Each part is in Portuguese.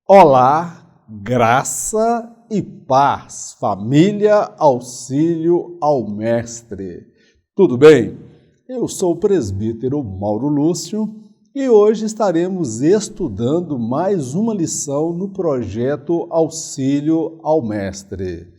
Olá, graça e paz, família, auxílio ao Mestre. Tudo bem? Eu sou o presbítero Mauro Lúcio e hoje estaremos estudando mais uma lição no projeto Auxílio ao Mestre.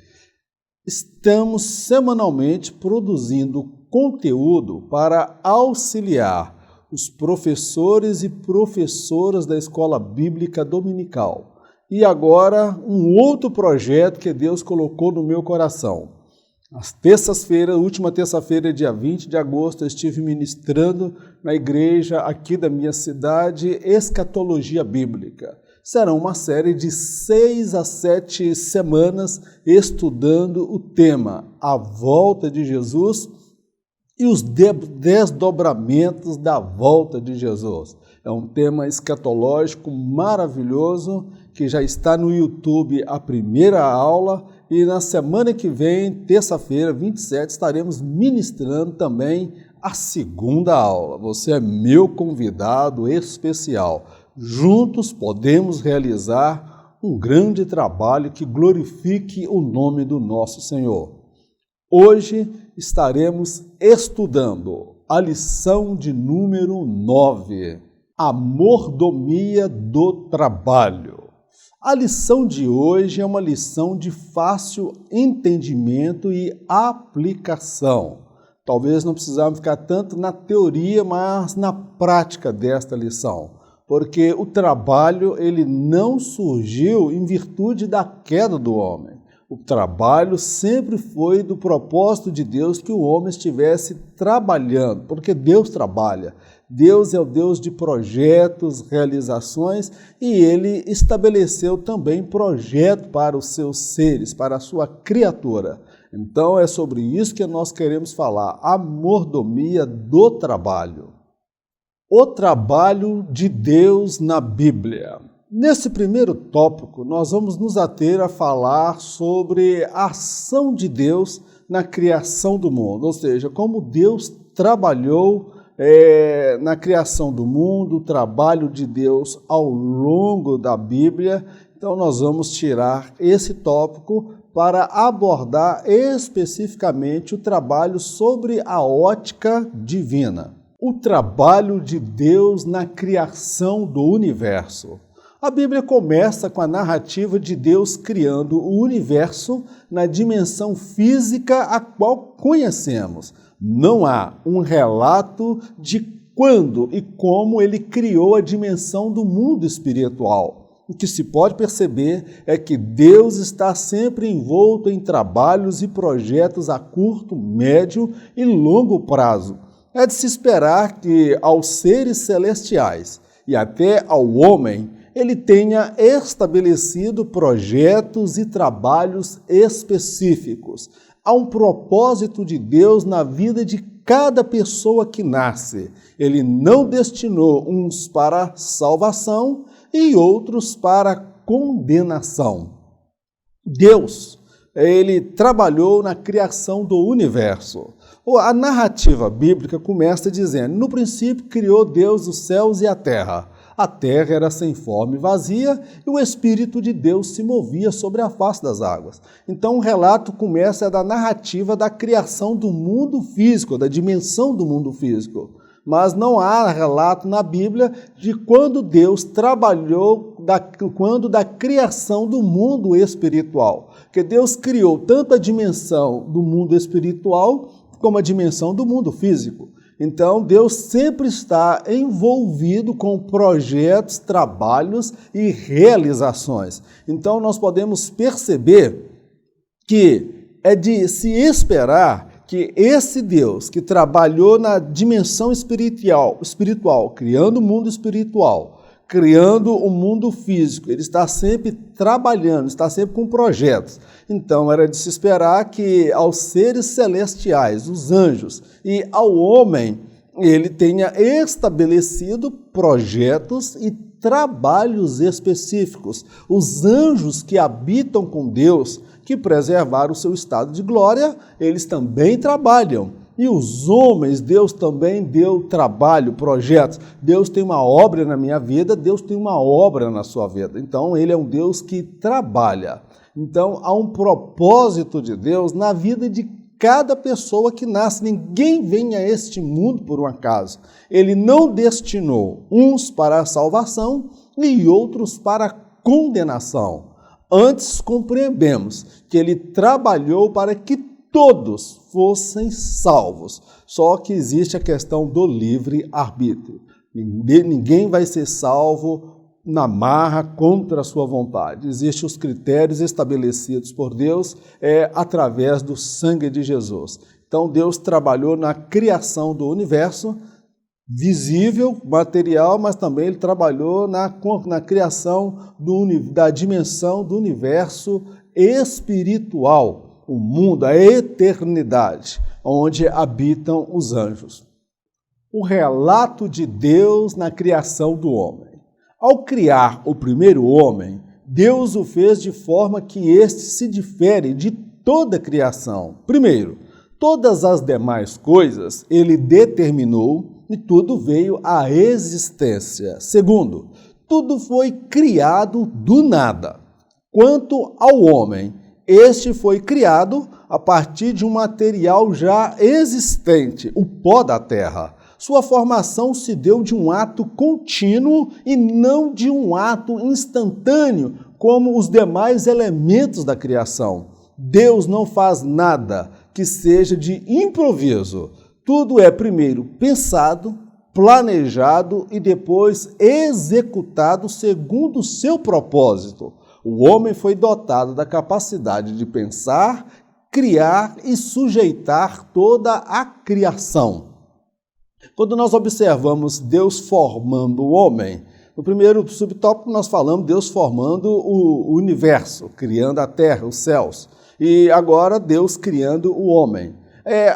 Estamos semanalmente produzindo conteúdo para auxiliar os professores e professoras da Escola Bíblica Dominical. E agora, um outro projeto que Deus colocou no meu coração. Às terças-feiras, última terça-feira, dia 20 de agosto, eu estive ministrando na igreja aqui da minha cidade, Escatologia Bíblica. Será uma série de 6 a 7 semanas estudando o tema A Volta de Jesus e os desdobramentos da volta de Jesus. É um tema escatológico maravilhoso que já está no YouTube a primeira aula e na semana que vem, terça-feira, 27, estaremos ministrando também a segunda aula. Você é meu convidado especial. Juntos podemos realizar um grande trabalho que glorifique o nome do nosso Senhor. Hoje estaremos estudando a lição de número 9, a mordomia do trabalho. A lição de hoje é uma lição de fácil entendimento e aplicação. Talvez não precisamos ficar tanto na teoria, mas na prática desta lição, porque o trabalho ele não surgiu em virtude da queda do homem. O trabalho sempre foi do propósito de Deus que o homem estivesse trabalhando, porque Deus trabalha. Deus é o Deus de projetos, realizações, e Ele estabeleceu também projeto para os seus seres, para a sua criatura. Então é sobre isso que nós queremos falar, a mordomia do trabalho. O trabalho de Deus na Bíblia. Nesse primeiro tópico, nós vamos nos ater a falar sobre a ação de Deus na criação do mundo, ou seja, como Deus trabalhou na criação do mundo, o trabalho de Deus ao longo da Bíblia. Então, nós vamos tirar esse tópico para abordar especificamente o trabalho sobre a ótica divina, o trabalho de Deus na criação do universo. A Bíblia começa com a narrativa de Deus criando o universo na dimensão física a qual conhecemos. Não há um relato de quando e como ele criou a dimensão do mundo espiritual. O que se pode perceber é que Deus está sempre envolto em trabalhos e projetos a curto, médio e longo prazo. É de se esperar que aos seres celestiais e até ao homem ele tenha estabelecido projetos e trabalhos específicos. Há um propósito de Deus na vida de cada pessoa que nasce. Ele não destinou uns para salvação e outros para condenação. Deus, ele trabalhou na criação do universo. A narrativa bíblica começa dizendo: no princípio criou Deus os céus e a terra. A terra era sem forma e vazia, e o Espírito de Deus se movia sobre a face das águas. Então o relato começa da narrativa da criação do mundo físico, da dimensão do mundo físico. Mas não há relato na Bíblia de quando Deus trabalhou, quando da criação do mundo espiritual. Porque Deus criou tanto a dimensão do mundo espiritual como a dimensão do mundo físico. Então, Deus sempre está envolvido com projetos, trabalhos e realizações. Então, nós podemos perceber que é de se esperar que esse Deus que trabalhou na dimensão espiritual, criando o mundo espiritual, criando o mundo físico, ele está sempre trabalhando, está sempre com projetos. Então, era de se esperar que aos seres celestiais, os anjos, e ao homem, ele tenha estabelecido projetos e trabalhos específicos. Os anjos que habitam com Deus, que preservaram o seu estado de glória, eles também trabalham. E os homens, Deus também deu trabalho, projetos. Deus tem uma obra na minha vida, Deus tem uma obra na sua vida. Então, Ele é um Deus que trabalha. Então, há um propósito de Deus na vida de cada pessoa que nasce. Ninguém vem a este mundo por um acaso. Ele não destinou uns para a salvação e outros para a condenação. Antes, compreendemos que Ele trabalhou para que todos fossem salvos. Só que existe a questão do livre-arbítrio. Ninguém vai ser salvo na marra contra a sua vontade. Existem os critérios estabelecidos por Deus através do sangue de Jesus. Então Deus trabalhou na criação do universo, visível, material, mas também Ele trabalhou na criação da dimensão do universo espiritual, o mundo, a eternidade, onde habitam os anjos. O relato de Deus na criação do homem. Ao criar o primeiro homem, Deus o fez de forma que este se difere de toda a criação. Primeiro, todas as demais coisas Ele determinou e tudo veio à existência. Segundo, tudo foi criado do nada. Quanto ao homem, este foi criado a partir de um material já existente, o pó da terra. Sua formação se deu de um ato contínuo e não de um ato instantâneo, como os demais elementos da criação. Deus não faz nada que seja de improviso. Tudo é primeiro pensado, planejado e depois executado segundo o seu propósito. O homem foi dotado da capacidade de pensar, criar e sujeitar toda a criação. Quando nós observamos Deus formando o homem, no primeiro subtópico nós falamos Deus formando o universo, criando a terra, os céus. E agora Deus criando o homem.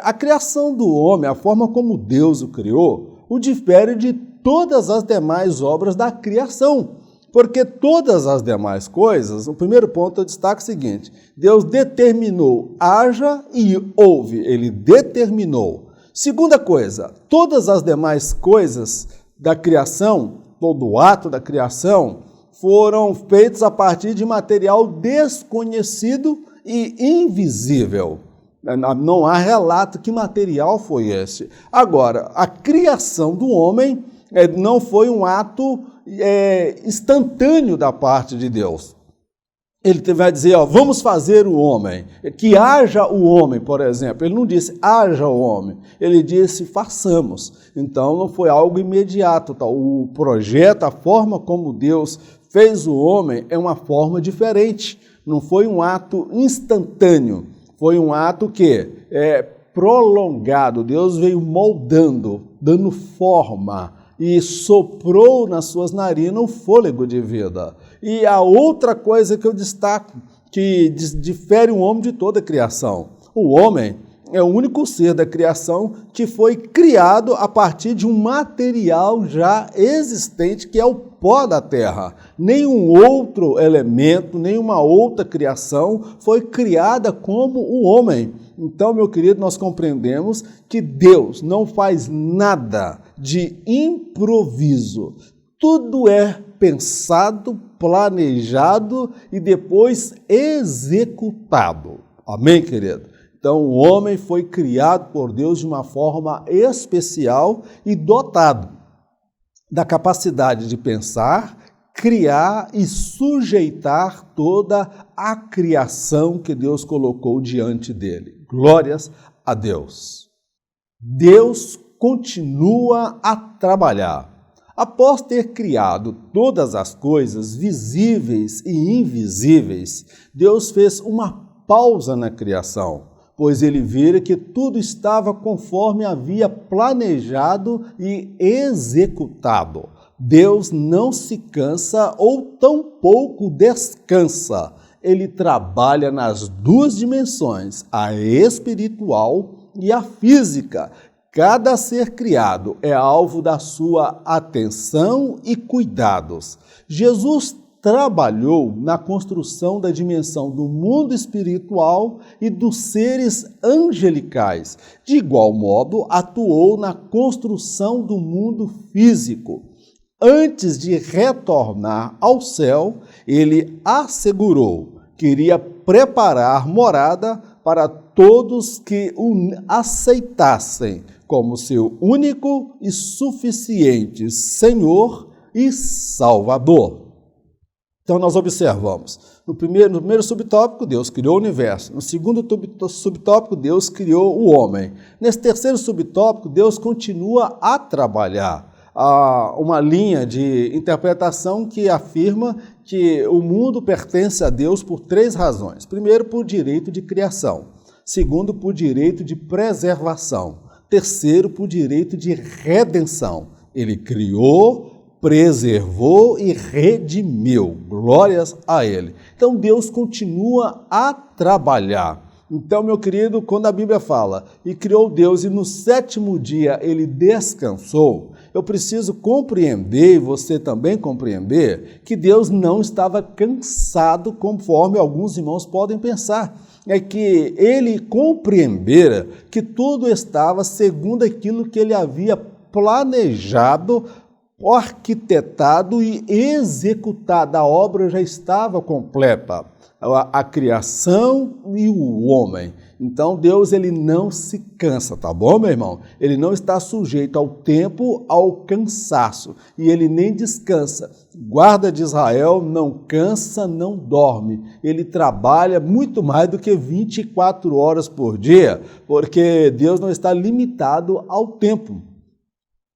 A criação do homem, a forma como Deus o criou, o difere de todas as demais obras da criação. Porque todas as demais coisas, o primeiro ponto eu destaco o seguinte: Deus determinou, haja e houve, Ele determinou. Segunda coisa, todas as demais coisas da criação, ou do ato da criação, foram feitos a partir de material desconhecido e invisível. Não há relato que material foi esse. Agora, a criação do homem não foi um ato instantâneo da parte de Deus. Ele vai dizer, vamos fazer o homem, que haja o homem, por exemplo. Ele não disse, haja o homem, ele disse, façamos. Então, não foi algo imediato. O projeto, a forma como Deus fez o homem é uma forma diferente. Não foi um ato instantâneo, foi um ato que prolongado. Deus veio moldando, dando forma, e soprou nas suas narinas o fôlego de vida. E a outra coisa que eu destaco, que difere o homem de toda a criação. O homem é o único ser da criação que foi criado a partir de um material já existente, que é o pó da terra. Nenhum outro elemento, nenhuma outra criação foi criada como o homem. Então, meu querido, nós compreendemos que Deus não faz nada de improviso. Tudo é pensado, planejado e depois executado. Amém, querido? Então, o homem foi criado por Deus de uma forma especial e dotado da capacidade de pensar, criar e sujeitar toda a criação que Deus colocou diante dele. Glórias a Deus. Deus continua a trabalhar. Após ter criado todas as coisas visíveis e invisíveis, Deus fez uma pausa na criação, pois ele vira que tudo estava conforme havia planejado e executado. Deus não se cansa ou tampouco descansa. Ele trabalha nas duas dimensões, a espiritual e a física. Cada ser criado é alvo da sua atenção e cuidados. Jesus trabalhou na construção da dimensão do mundo espiritual e dos seres angelicais. De igual modo, atuou na construção do mundo físico. Antes de retornar ao céu, ele assegurou que iria preparar morada para todos que o aceitassem como seu único e suficiente Senhor e Salvador. Então nós observamos, no primeiro subtópico, Deus criou o universo. No segundo subtópico, Deus criou o homem. Nesse terceiro subtópico, Deus continua a trabalhar. Há uma linha de interpretação que afirma que o mundo pertence a Deus por três razões. Primeiro, por direito de criação. Segundo, por direito de preservação. Terceiro, por direito de redenção. Ele criou, preservou e redimiu. Glórias a Ele. Então, Deus continua a trabalhar. Então, meu querido, quando a Bíblia fala, e criou Deus, e no sétimo dia Ele descansou, eu preciso compreender, e você também compreender, que Deus não estava cansado, conforme alguns irmãos podem pensar. É que Ele compreendera que tudo estava segundo aquilo que Ele havia planejado, arquitetado e executado. A obra já estava completa. A criação e o homem. Então, Deus ele não se cansa, tá bom, meu irmão? Ele não está sujeito ao tempo, ao cansaço, e ele nem descansa. Guarda de Israel não cansa, não dorme. Ele trabalha muito mais do que 24 horas por dia, porque Deus não está limitado ao tempo.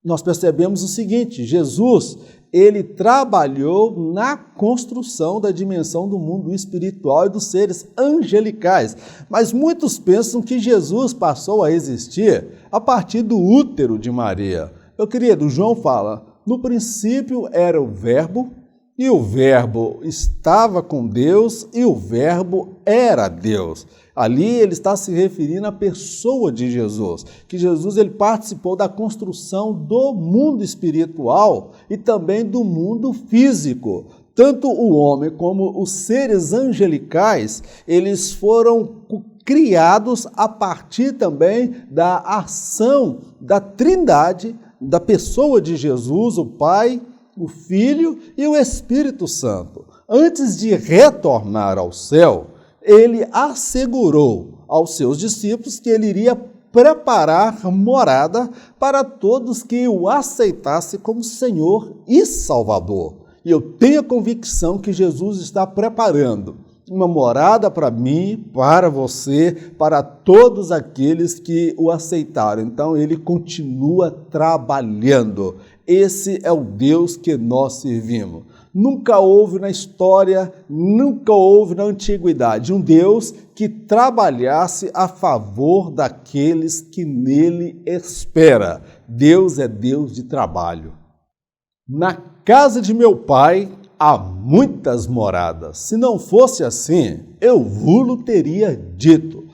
Nós percebemos o seguinte, Jesus, ele trabalhou na construção da dimensão do mundo espiritual e dos seres angelicais. Mas muitos pensam que Jesus passou a existir a partir do útero de Maria. Meu querido, João fala, no princípio era o Verbo, e o Verbo estava com Deus, e o Verbo era Deus. Ali ele está se referindo à pessoa de Jesus, que Jesus ele participou da construção do mundo espiritual e também do mundo físico. Tanto o homem como os seres angelicais, eles foram criados a partir também da ação da Trindade, da pessoa de Jesus, o Pai, o Filho e o Espírito Santo. Antes de retornar ao céu, ele assegurou aos seus discípulos que ele iria preparar morada para todos que o aceitassem como Senhor e Salvador. E eu tenho a convicção que Jesus está preparando uma morada para mim, para você, para todos aqueles que o aceitaram. Então, ele continua trabalhando. Esse é o Deus que nós servimos. Nunca houve na história, nunca houve na antiguidade um Deus que trabalhasse a favor daqueles que nele espera. Deus é Deus de trabalho. Na casa de meu pai há muitas moradas. Se não fosse assim, eu vos teria dito,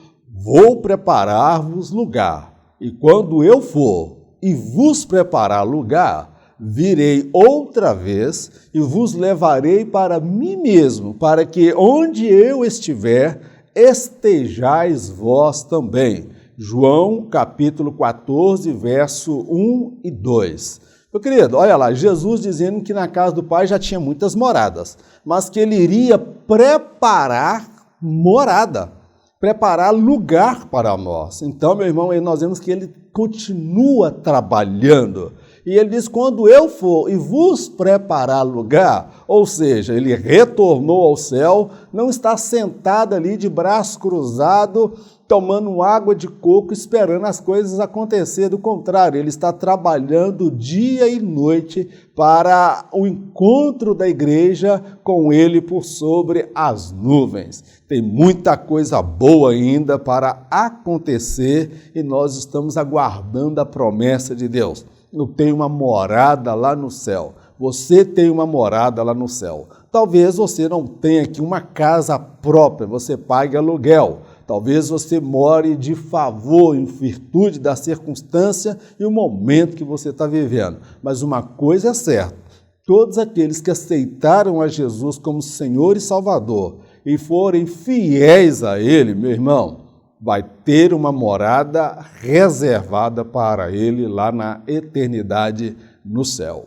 vou preparar-vos lugar. E quando eu for e vos preparar lugar, virei outra vez e vos levarei para mim mesmo, para que onde eu estiver, estejais vós também. João capítulo 14, verso 1 e 2. Meu querido, olha lá, Jesus dizendo que na casa do Pai já tinha muitas moradas, mas que ele iria preparar morada, preparar lugar para nós. Então, meu irmão, nós vemos que ele continua trabalhando. E ele diz, quando eu for e vos preparar lugar, ou seja, ele retornou ao céu, não está sentado ali de braço cruzado, tomando água de coco, esperando as coisas acontecer. Do contrário, ele está trabalhando dia e noite para o encontro da igreja com ele por sobre as nuvens. Tem muita coisa boa ainda para acontecer e nós estamos aguardando a promessa de Deus. Eu tenho uma morada lá no céu. Você tem uma morada lá no céu. Talvez você não tenha aqui uma casa própria, você pague aluguel. Talvez você more de favor em virtude da circunstância e o momento que você está vivendo. Mas uma coisa é certa, todos aqueles que aceitaram a Jesus como Senhor e Salvador e forem fiéis a Ele, meu irmão, vai ter uma morada reservada para Ele lá na eternidade no céu.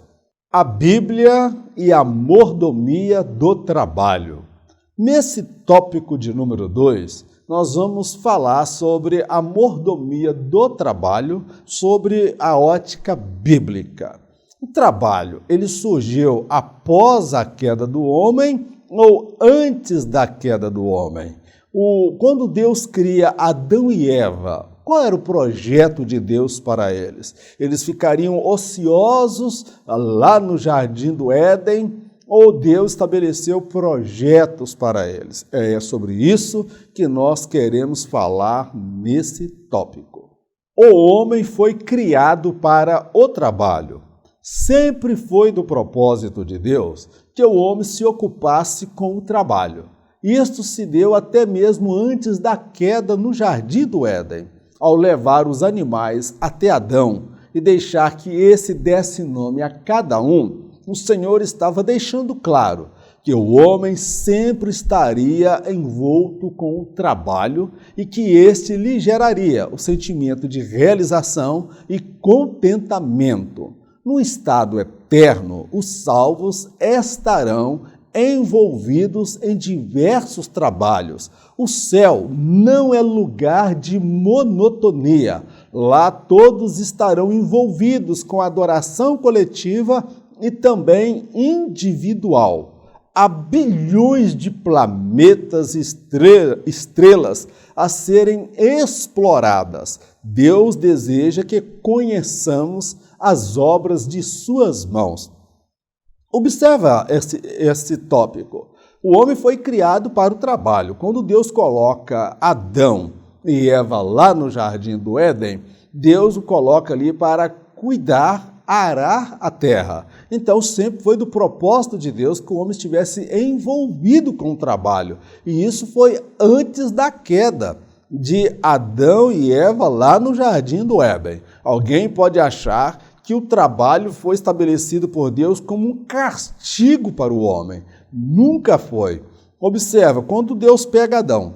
A Bíblia e a mordomia do trabalho. Nesse tópico de número 2, nós vamos falar sobre a mordomia do trabalho, sobre a ótica bíblica. O trabalho, ele surgiu após a queda do homem ou antes da queda do homem? Quando Deus cria Adão e Eva, qual era o projeto de Deus para eles? Eles ficariam ociosos lá no Jardim do Éden, ou Deus estabeleceu projetos para eles? É sobre isso que nós queremos falar nesse tópico. O homem foi criado para o trabalho. Sempre foi do propósito de Deus que o homem se ocupasse com o trabalho. Isto se deu até mesmo antes da queda no Jardim do Éden, ao levar os animais até Adão e deixar que esse desse nome a cada um. O Senhor estava deixando claro que o homem sempre estaria envolto com o trabalho e que este lhe geraria o sentimento de realização e contentamento. No estado eterno, os salvos estarão envolvidos em diversos trabalhos. O céu não é lugar de monotonia. Lá todos estarão envolvidos com a adoração coletiva e também individual. Há bilhões de planetas e estrelas a serem exploradas. Deus deseja que conheçamos as obras de suas mãos. Observa esse tópico. O homem foi criado para o trabalho. Quando Deus coloca Adão e Eva lá no Jardim do Éden, Deus o coloca ali para cuidar, arar a terra. Então, sempre foi do propósito de Deus que o homem estivesse envolvido com o trabalho. E isso foi antes da queda de Adão e Eva lá no Jardim do Éden. Alguém pode achar que o trabalho foi estabelecido por Deus como um castigo para o homem. Nunca foi. Observa, quando Deus pega Adão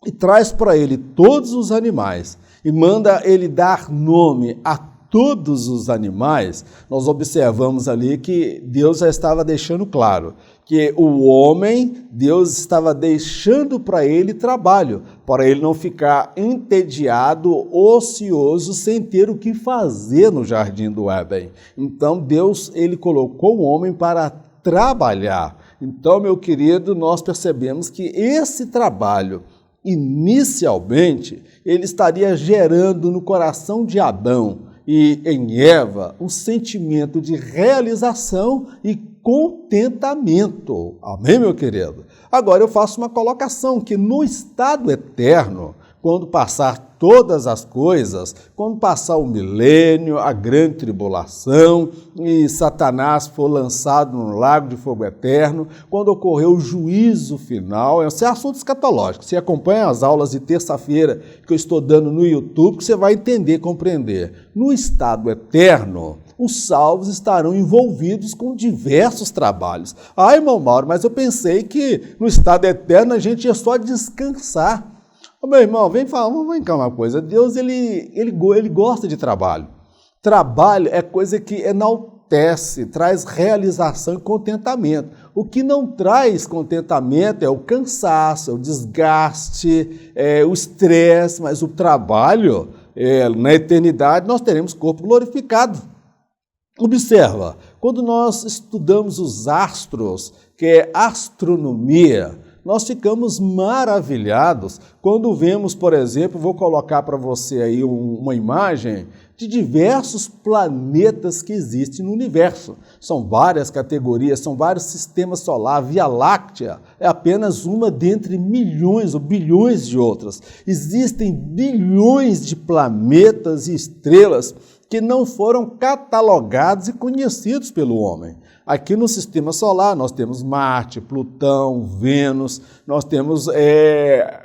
e traz para ele todos os animais e manda ele dar nome a todos os animais, nós observamos ali que Deus já estava deixando claro que o homem, Deus estava deixando para ele trabalho, para ele não ficar entediado, ocioso, sem ter o que fazer no Jardim do Éden. Então Deus, ele colocou o homem para trabalhar. Então, meu querido, nós percebemos que esse trabalho, inicialmente, ele estaria gerando no coração de Adão e em Eva um sentimento de realização e contentamento. Amém, meu querido? Agora eu faço uma colocação que no estado eterno, quando passar todas as coisas, quando passar o milênio, a grande tribulação e Satanás for lançado no lago de fogo eterno, quando ocorrer o juízo final, esse é assunto escatológico. Você acompanha as aulas de terça-feira que eu estou dando no YouTube, que você vai entender, compreender. No estado eterno, os salvos estarão envolvidos com diversos trabalhos. Ah, irmão Mauro, mas eu pensei que no estado eterno a gente ia só descansar. Meu irmão, vem cá uma coisa. Deus, ele gosta de trabalho. Trabalho é coisa que enaltece, traz realização e contentamento. O que não traz contentamento é o cansaço, é o desgaste, o estresse, mas o trabalho, na eternidade, nós teremos corpo glorificado. Observa, quando nós estudamos os astros, que é astronomia, nós ficamos maravilhados quando vemos, por exemplo, vou colocar para você aí uma imagem de diversos planetas que existem no universo. São várias categorias, são vários sistemas solares. A Via Láctea é apenas uma dentre milhões ou bilhões de outras. Existem bilhões de planetas e estrelas que não foram catalogados e conhecidos pelo homem. Aqui no sistema solar nós temos Marte, Plutão, Vênus, nós temos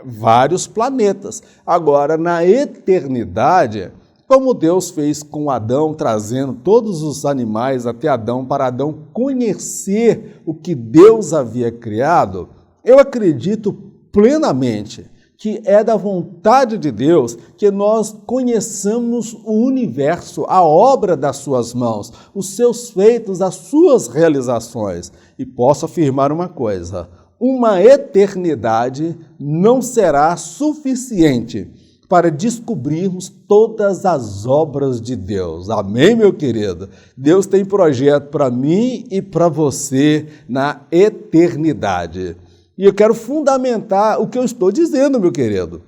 vários planetas. Agora, na eternidade, como Deus fez com Adão, trazendo todos os animais até Adão, para Adão conhecer o que Deus havia criado, eu acredito plenamente que é da vontade de Deus que nós conheçamos o universo, a obra das suas mãos, os seus feitos, as suas realizações. E posso afirmar uma coisa: uma eternidade não será suficiente para descobrirmos todas as obras de Deus. Amém, meu querido? Deus tem projeto para mim e para você na eternidade. E eu quero fundamentar o que eu estou dizendo, meu querido.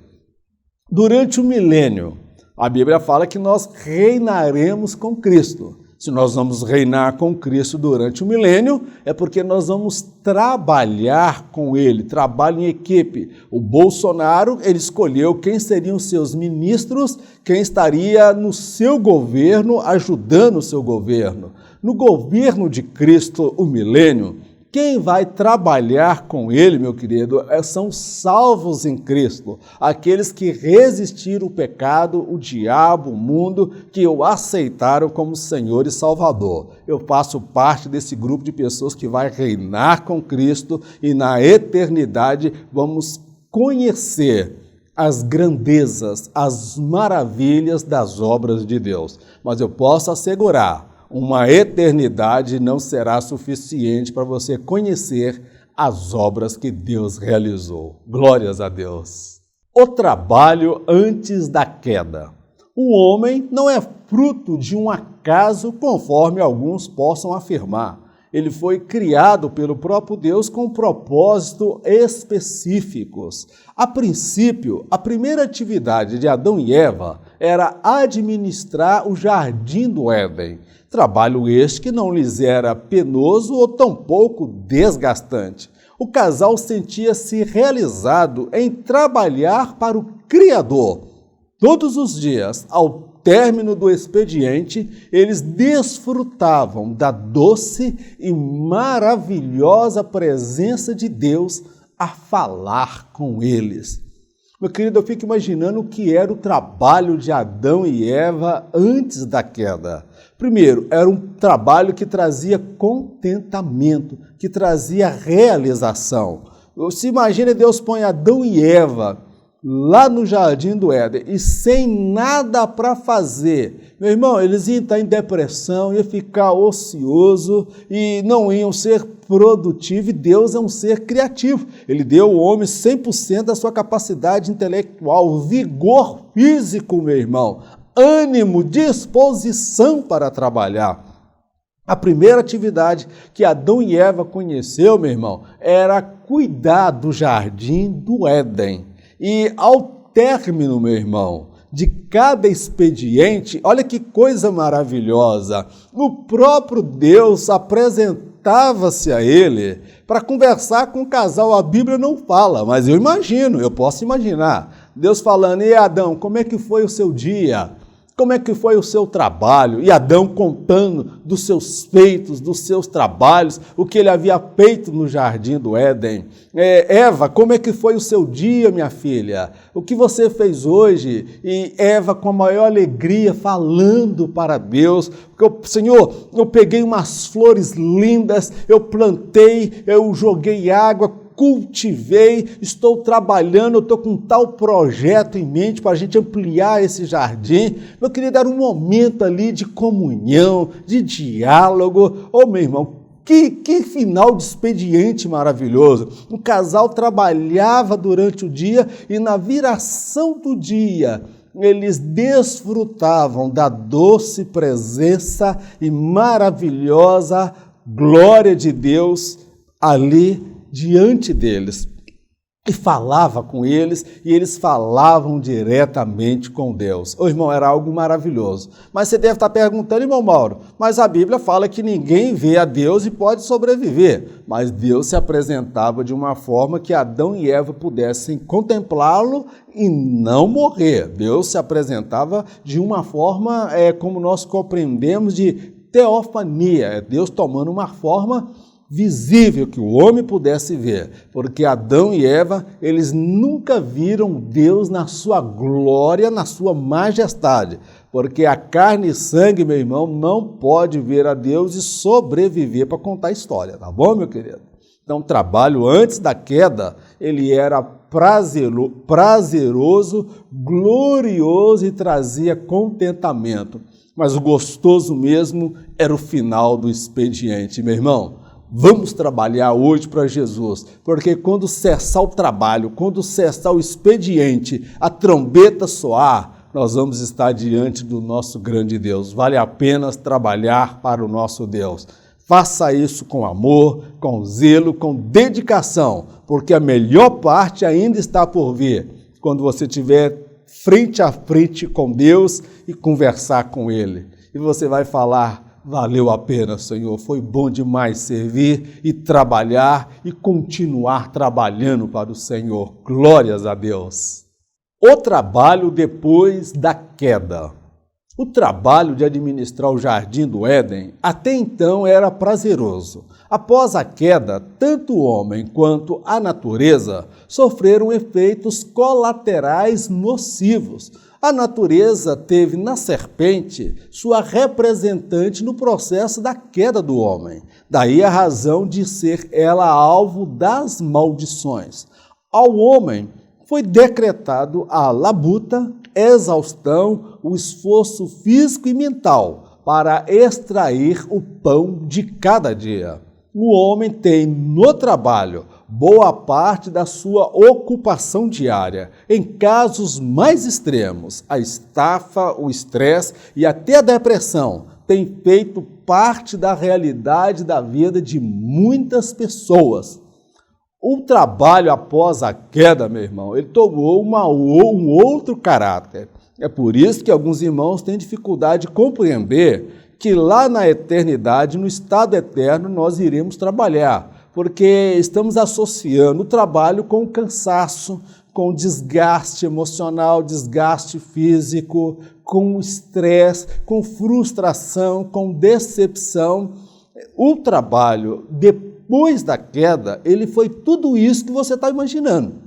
Durante o milênio, a Bíblia fala que nós reinaremos com Cristo. Se nós vamos reinar com Cristo durante o milênio, é porque nós vamos trabalhar com Ele, trabalho em equipe. O Bolsonaro, ele escolheu quem seriam seus ministros, quem estaria no seu governo, ajudando o seu governo. No governo de Cristo, o milênio, quem vai trabalhar com Ele, meu querido, são salvos em Cristo, aqueles que resistiram o pecado, o diabo, o mundo, que o aceitaram como Senhor e Salvador. Eu faço parte desse grupo de pessoas que vai reinar com Cristo e na eternidade vamos conhecer as grandezas, as maravilhas das obras de Deus. Mas eu posso assegurar, uma eternidade não será suficiente para você conhecer as obras que Deus realizou. Glórias a Deus. O trabalho antes da queda. O homem não é fruto de um acaso, conforme alguns possam afirmar. Ele foi criado pelo próprio Deus com propósitos específicos. A princípio, a primeira atividade de Adão e Eva era administrar o jardim do Éden. Trabalho este que não lhes era penoso ou tampouco desgastante. O casal sentia-se realizado em trabalhar para o Criador. Todos os dias, ao término do expediente, eles desfrutavam da doce e maravilhosa presença de Deus a falar com eles. Meu querido, eu fico imaginando o que era o trabalho de Adão e Eva antes da queda. Primeiro, era um trabalho que trazia contentamento, que trazia realização. Se imagina, Deus põe Adão e Eva lá no jardim do Éden e sem nada para fazer. Meu irmão, eles iam estar em depressão, iam ficar ocioso e não iam ser produtivos. E Deus é um ser criativo. Ele deu ao homem 100% da sua capacidade intelectual, vigor físico, meu irmão, ânimo, disposição para trabalhar. A primeira atividade que Adão e Eva conheceu, meu irmão, era cuidar do jardim do Éden. E ao término, meu irmão, de cada expediente, olha que coisa maravilhosa, o próprio Deus apresentava-se a ele para conversar com o casal. A Bíblia não fala, mas eu imagino, eu posso imaginar. Deus falando: e Adão, como é que foi o seu dia? Como é que foi o seu trabalho? E Adão contando dos seus feitos, dos seus trabalhos, o que ele havia feito no jardim do Éden. Eva, como é que foi o seu dia, minha filha? O que você fez hoje? E Eva, com a maior alegria, falando para Deus, porque, Senhor, eu peguei umas flores lindas, eu plantei, eu joguei água, cultivei, estou trabalhando, eu estou com tal projeto em mente para a gente ampliar esse jardim. Meu querido, era um momento ali de comunhão, de diálogo. Ô, meu irmão, que final de expediente maravilhoso. O casal trabalhava durante o dia e na viração do dia eles desfrutavam da doce presença e maravilhosa glória de Deus ali diante deles, e falava com eles, e eles falavam diretamente com Deus. Ô, irmão, era algo maravilhoso. Mas você deve estar perguntando: irmão Mauro, mas a Bíblia fala que ninguém vê a Deus e pode sobreviver. Mas Deus se apresentava de uma forma que Adão e Eva pudessem contemplá-lo e não morrer. Deus se apresentava de uma forma, como nós compreendemos, de teofania, é Deus tomando uma forma visível que o homem pudesse ver, porque Adão e Eva, eles nunca viram Deus na sua glória, na sua majestade, porque a carne e sangue, meu irmão, não pode ver a Deus e sobreviver para contar a história, tá bom, meu querido? Então, o trabalho antes da queda, ele era prazeroso, glorioso e trazia contentamento, mas o gostoso mesmo era o final do expediente, meu irmão. Vamos trabalhar hoje para Jesus, porque quando cessar o trabalho, quando cessar o expediente, a trombeta soar, nós vamos estar diante do nosso grande Deus. Vale a pena trabalhar para o nosso Deus. Faça isso com amor, com zelo, com dedicação, porque a melhor parte ainda está por vir, quando você estiver frente a frente com Deus e conversar com Ele. E você vai falar: valeu a pena, Senhor, foi bom demais servir e trabalhar e continuar trabalhando para o Senhor. Glórias a Deus. O trabalho depois da queda. O trabalho de administrar o jardim do Éden até então era prazeroso. Após a queda, tanto o homem quanto a natureza sofreram efeitos colaterais nocivos. A natureza teve na serpente sua representante no processo da queda do homem. Daí a razão de ser ela alvo das maldições. Ao homem foi decretado a labuta, exaustão, o esforço físico e mental para extrair o pão de cada dia. O homem tem no trabalho boa parte da sua ocupação diária. Em casos mais extremos, a estafa, o estresse e até a depressão têm feito parte da realidade da vida de muitas pessoas. O trabalho após a queda, meu irmão, ele tomou um outro caráter. É por isso que alguns irmãos têm dificuldade de compreender que lá na eternidade, no estado eterno, nós iremos trabalhar, porque estamos associando o trabalho com o cansaço, com o desgaste emocional, desgaste físico, com o estresse, com frustração, com decepção. O trabalho, depois da queda, ele foi tudo isso que você está imaginando.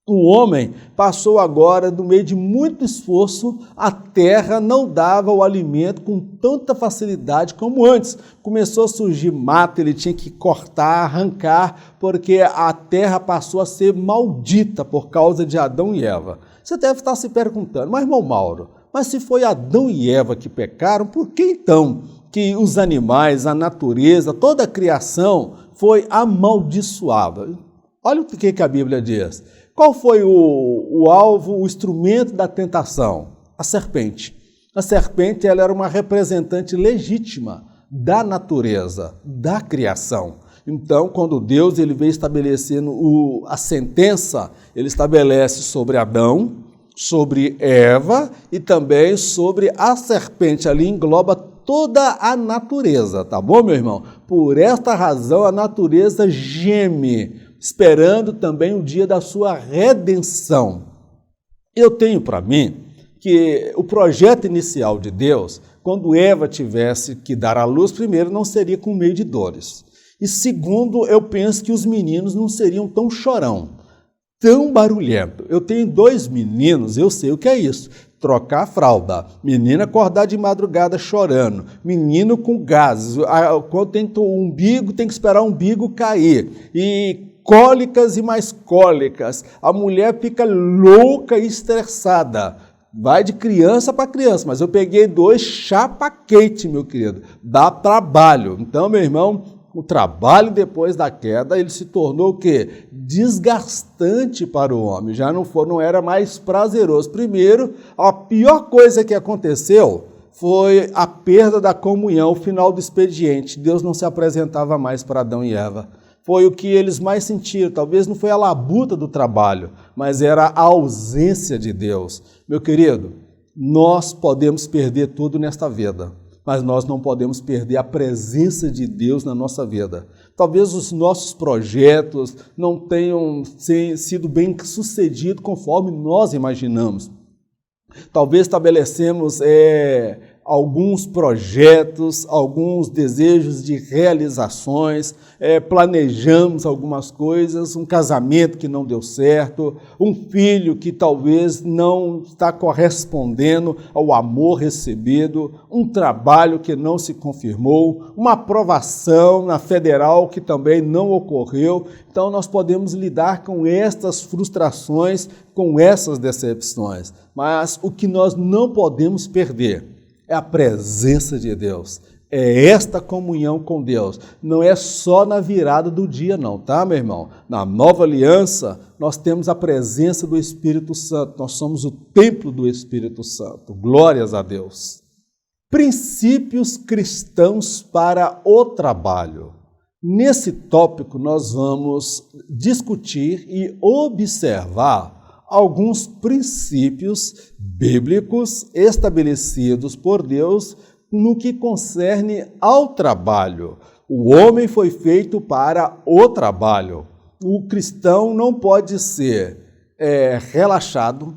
O homem passou agora, no meio de muito esforço, a terra não dava o alimento com tanta facilidade como antes. Começou a surgir mato, ele tinha que cortar, arrancar, porque a terra passou a ser maldita por causa de Adão e Eva. Você deve estar se perguntando: mas irmão Mauro, mas se foi Adão e Eva que pecaram, por que então que os animais, a natureza, toda a criação foi amaldiçoada? Olha o que a Bíblia diz. Qual foi o alvo, o instrumento da tentação? A serpente. A serpente, ela era uma representante legítima da natureza, da criação. Então, quando Deus ele veio estabelecendo a sentença, ele estabelece sobre Adão, sobre Eva e também sobre a serpente. Ali engloba toda a natureza, tá bom, meu irmão? Por esta razão, a natureza geme, esperando também o dia da sua redenção. Eu tenho para mim que o projeto inicial de Deus, quando Eva tivesse que dar à luz, primeiro, não seria com meio de dores. E segundo, eu penso que os meninos não seriam tão chorão, tão barulhento. Eu tenho 2 meninos, eu sei o que é isso. Trocar a fralda, menina acordar de madrugada chorando, menino com gases, quando tem o umbigo, tem que esperar o umbigo cair, e cólicas e mais cólicas, a mulher fica louca e estressada, vai de criança para criança, mas eu peguei 2 chapa quente, meu querido, dá trabalho. Então, meu irmão, o trabalho depois da queda, ele se tornou o quê? Desgastante para o homem, já não era mais prazeroso. Primeiro, a pior coisa que aconteceu foi a perda da comunhão, o final do expediente. Deus não se apresentava mais para Adão e Eva. Foi o que eles mais sentiram, talvez não foi a labuta do trabalho, mas era a ausência de Deus. Meu querido, nós podemos perder tudo nesta vida, mas nós não podemos perder a presença de Deus na nossa vida. Talvez os nossos projetos não tenham sido bem sucedidos conforme nós imaginamos. Talvez estabelecemos alguns projetos, alguns desejos de realizações, planejamos algumas coisas, um casamento que não deu certo, um filho que talvez não está correspondendo ao amor recebido, um trabalho que não se confirmou, uma aprovação na federal que também não ocorreu. Então nós podemos lidar com estas frustrações, com essas decepções, mas o que nós não podemos perder é a presença de Deus, é esta comunhão com Deus. Não é só na virada do dia não, tá, meu irmão? Na nova aliança, nós temos a presença do Espírito Santo, nós somos o templo do Espírito Santo. Glórias a Deus. Princípios cristãos para o trabalho. Nesse tópico, nós vamos discutir e observar alguns princípios bíblicos estabelecidos por Deus no que concerne ao trabalho. O homem foi feito para o trabalho. O cristão não pode ser relaxado,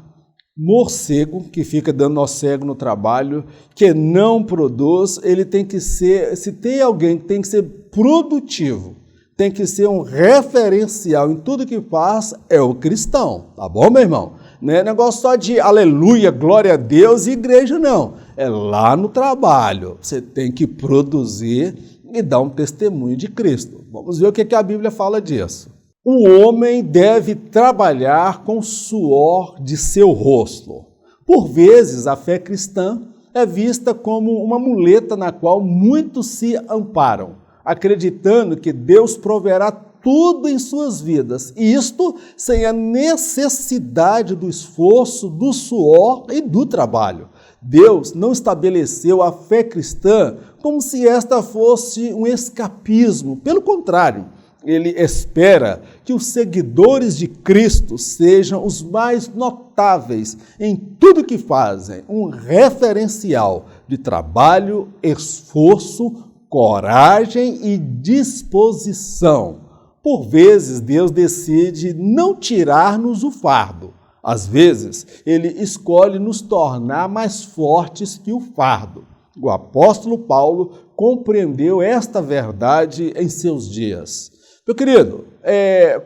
morcego, que fica dando nó cego no trabalho, que não produz. Ele tem que ser, se tem alguém que tem que ser produtivo, tem que ser um referencial em tudo que faz, é o cristão, tá bom, meu irmão? Não é negócio só de aleluia, glória a Deus e igreja, não. É lá no trabalho, você tem que produzir e dar um testemunho de Cristo. Vamos ver o que a Bíblia fala disso. O homem deve trabalhar com o suor de seu rosto. Por vezes, a fé cristã é vista como uma muleta na qual muitos se amparam, acreditando que Deus proverá tudo em suas vidas, e isto sem a necessidade do esforço, do suor e do trabalho. Deus não estabeleceu a fé cristã como se esta fosse um escapismo. Pelo contrário, Ele espera que os seguidores de Cristo sejam os mais notáveis em tudo que fazem, um referencial de trabalho, esforço, coragem e disposição. Por vezes, Deus decide não tirar-nos o fardo. Às vezes, Ele escolhe nos tornar mais fortes que o fardo. O apóstolo Paulo compreendeu esta verdade em seus dias. Meu querido,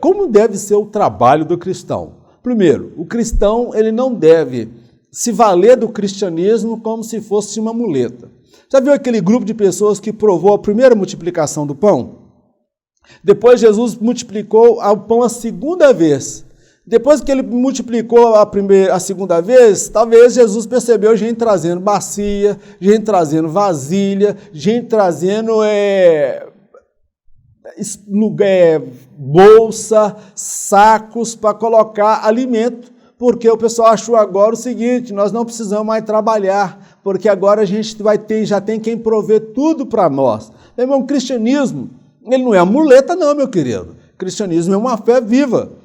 como deve ser o trabalho do cristão? Primeiro, o cristão ele não deve se valer do cristianismo como se fosse uma muleta. Já viu aquele grupo de pessoas que provou a primeira multiplicação do pão? Depois Jesus multiplicou o pão a segunda vez. Depois que ele multiplicou a segunda vez, talvez Jesus percebeu gente trazendo bacia, gente trazendo vasilha, gente trazendo bolsa, sacos para colocar alimento, porque o pessoal achou agora o seguinte: nós não precisamos mais trabalhar, porque agora a gente já tem quem prover tudo para nós. Meu irmão, o cristianismo, ele não é muleta não, meu querido. O cristianismo é uma fé viva.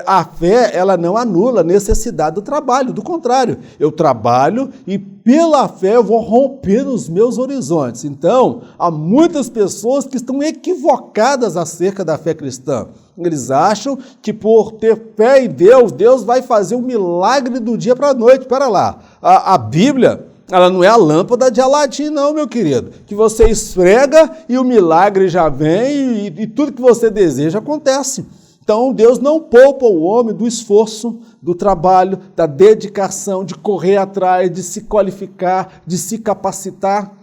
A fé, ela não anula a necessidade do trabalho, do contrário, eu trabalho e pela fé eu vou romper os meus horizontes. Então, há muitas pessoas que estão equivocadas acerca da fé cristã. Eles acham que por ter fé em Deus, Deus vai fazer um milagre do dia para a noite. Espera lá, a Bíblia, ela não é a lâmpada de Aladim, não, meu querido, que você esfrega e o milagre já vem e tudo que você deseja acontece. Então, Deus não poupa o homem do esforço, do trabalho, da dedicação, de correr atrás, de se qualificar, de se capacitar.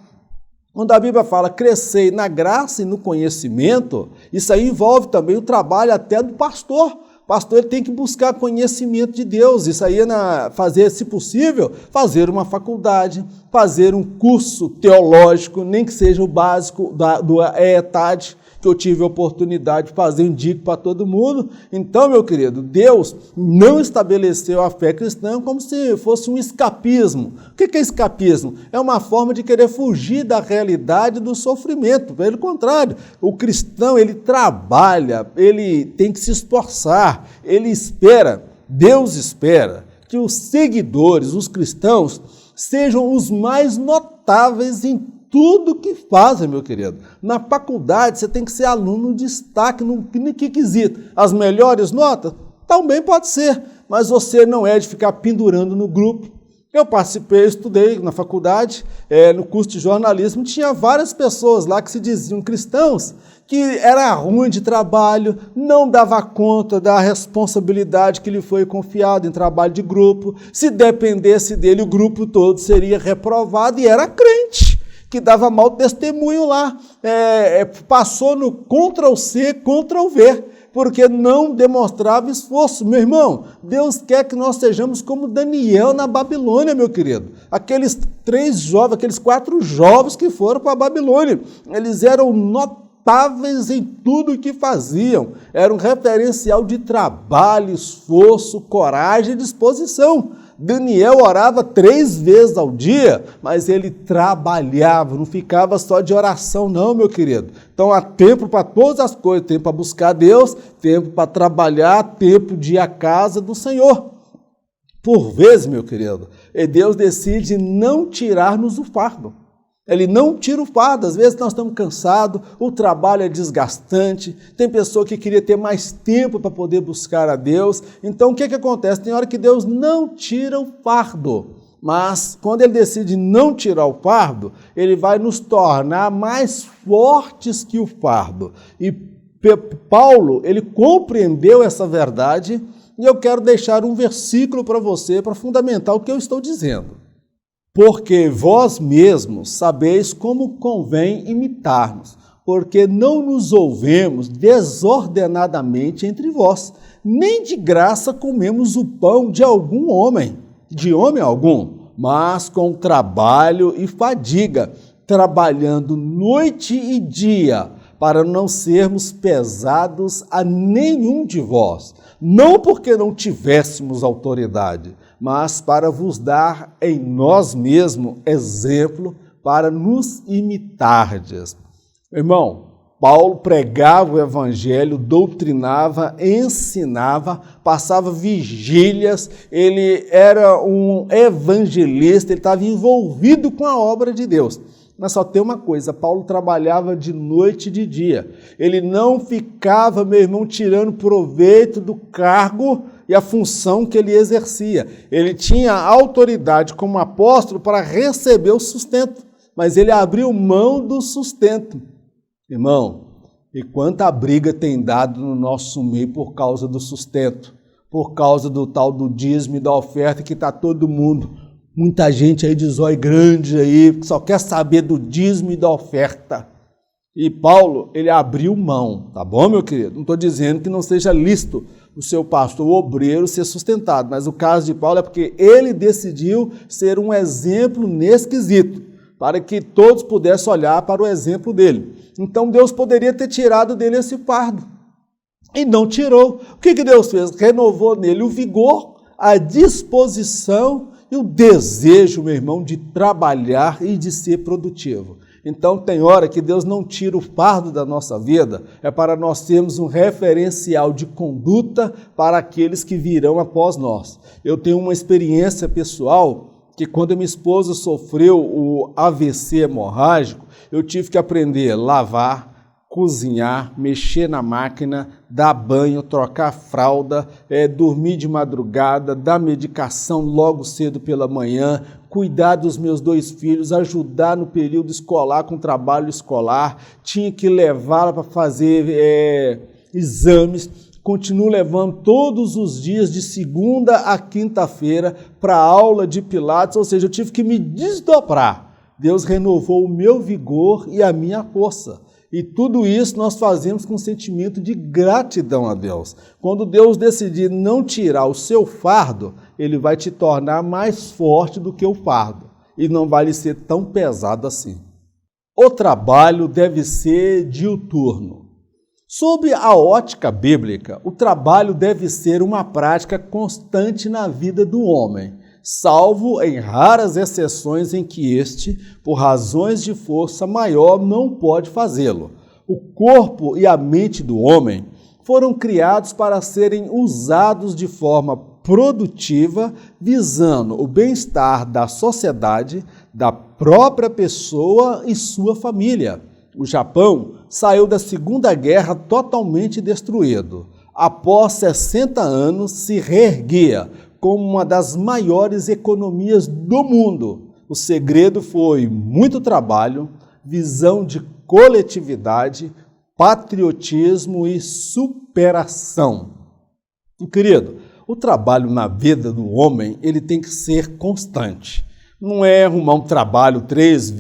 Quando a Bíblia fala crescer na graça e no conhecimento, isso aí envolve também o trabalho até do pastor. O pastor ele tem que buscar conhecimento de Deus. Isso aí é fazer, se possível, fazer uma faculdade, fazer um curso teológico, nem que seja o básico do ETAD, que eu tive a oportunidade de fazer, indico para todo mundo. Então, meu querido, Deus não estabeleceu a fé cristã como se fosse um escapismo. O que é escapismo? É uma forma de querer fugir da realidade do sofrimento. Pelo contrário, o cristão, ele trabalha, ele tem que se esforçar, ele espera, Deus espera que os seguidores, os cristãos, sejam os mais notáveis em tudo que fazem, meu querido. Na faculdade, você tem que ser aluno de destaque, no que quesito? As melhores notas? Também pode ser, mas você não é de ficar pendurando no grupo, Eu participei, estudei na faculdade, no curso de jornalismo, tinha várias pessoas lá que se diziam cristãos, que era ruim de trabalho, não dava conta da responsabilidade que lhe foi confiada em trabalho de grupo, se dependesse dele o grupo todo seria reprovado e era crente, que dava mau testemunho lá, passou no Ctrl+C, Ctrl+V, porque não demonstrava esforço. Meu irmão, Deus quer que nós sejamos como Daniel na Babilônia, meu querido. Aqueles 4 jovens que foram para a Babilônia, eles eram notáveis em tudo o que faziam. Era um referencial de trabalho, esforço, coragem e disposição. Daniel orava 3 vezes ao dia, mas ele trabalhava, não ficava só de oração não, meu querido. Então há tempo para todas as coisas, tempo para buscar Deus, tempo para trabalhar, tempo de ir à casa do Senhor. Por vezes, meu querido, Deus decide não tirar-nos o fardo. Ele não tira o fardo, às vezes nós estamos cansados, o trabalho é desgastante, tem pessoa que queria ter mais tempo para poder buscar a Deus. Então o que acontece? Tem hora que Deus não tira o fardo, mas quando Ele decide não tirar o fardo, Ele vai nos tornar mais fortes que o fardo. E Paulo, ele compreendeu essa verdade e eu quero deixar um versículo para você para fundamentar o que eu estou dizendo. Porque vós mesmos sabeis como convém imitar-nos, porque não nos ouvemos desordenadamente entre vós, nem de graça comemos o pão de algum homem, de homem algum, mas com trabalho e fadiga, trabalhando noite e dia, para não sermos pesados a nenhum de vós, não porque não tivéssemos autoridade, mas para vos dar em nós mesmos exemplo para nos imitardes. Irmão, Paulo pregava o evangelho, doutrinava, ensinava, passava vigílias, ele era um evangelista, ele estava envolvido com a obra de Deus. Mas só tem uma coisa, Paulo trabalhava de noite e de dia. Ele não ficava, meu irmão, tirando proveito do cargo e a função que ele exercia. Ele tinha autoridade como apóstolo para receber o sustento, mas ele abriu mão do sustento. Irmão, e quanta briga tem dado no nosso meio por causa do sustento, por causa do tal do dízimo e da oferta que está todo mundo, muita gente aí de zóio grande aí, que só quer saber do dízimo e da oferta. E Paulo, ele abriu mão, tá bom, meu querido? Não estou dizendo que não seja lícito o seu pastor, o obreiro, ser sustentado, mas o caso de Paulo é porque ele decidiu ser um exemplo nesse quesito, para que todos pudessem olhar para o exemplo dele. Então Deus poderia ter tirado dele esse fardo, e não tirou. O que Deus fez? Renovou nele o vigor, a disposição e o desejo, meu irmão, de trabalhar e de ser produtivo. Então tem hora que Deus não tira o fardo da nossa vida, é para nós termos um referencial de conduta para aqueles que virão após nós. Eu tenho uma experiência pessoal que quando minha esposa sofreu o AVC hemorrágico, eu tive que aprender a lavar, cozinhar, mexer na máquina, dar banho, trocar fralda, dormir de madrugada, dar medicação logo cedo pela manhã, cuidar dos meus 2 filhos, ajudar no período escolar com trabalho escolar, tinha que levá-la para fazer exames, continuo levando todos os dias de segunda a quinta-feira para aula de Pilates, ou seja, eu tive que me desdobrar. Deus renovou o meu vigor e a minha força. E tudo isso nós fazemos com um sentimento de gratidão a Deus. Quando Deus decidir não tirar o seu fardo, Ele vai te tornar mais forte do que o fardo. E não vai lhe ser tão pesado assim. O trabalho deve ser diuturno. Sob a ótica bíblica, o trabalho deve ser uma prática constante na vida do homem, salvo em raras exceções em que este, por razões de força maior, não pode fazê-lo. O corpo e a mente do homem foram criados para serem usados de forma produtiva, visando o bem-estar da sociedade, da própria pessoa e sua família. O Japão saiu da Segunda Guerra totalmente destruído. Após 60 anos, se reerguia, como uma das maiores economias do mundo. O segredo foi muito trabalho, visão de coletividade, patriotismo e superação. E, querido, o trabalho na vida do homem, ele tem que ser constante. Não é arrumar um trabalho 3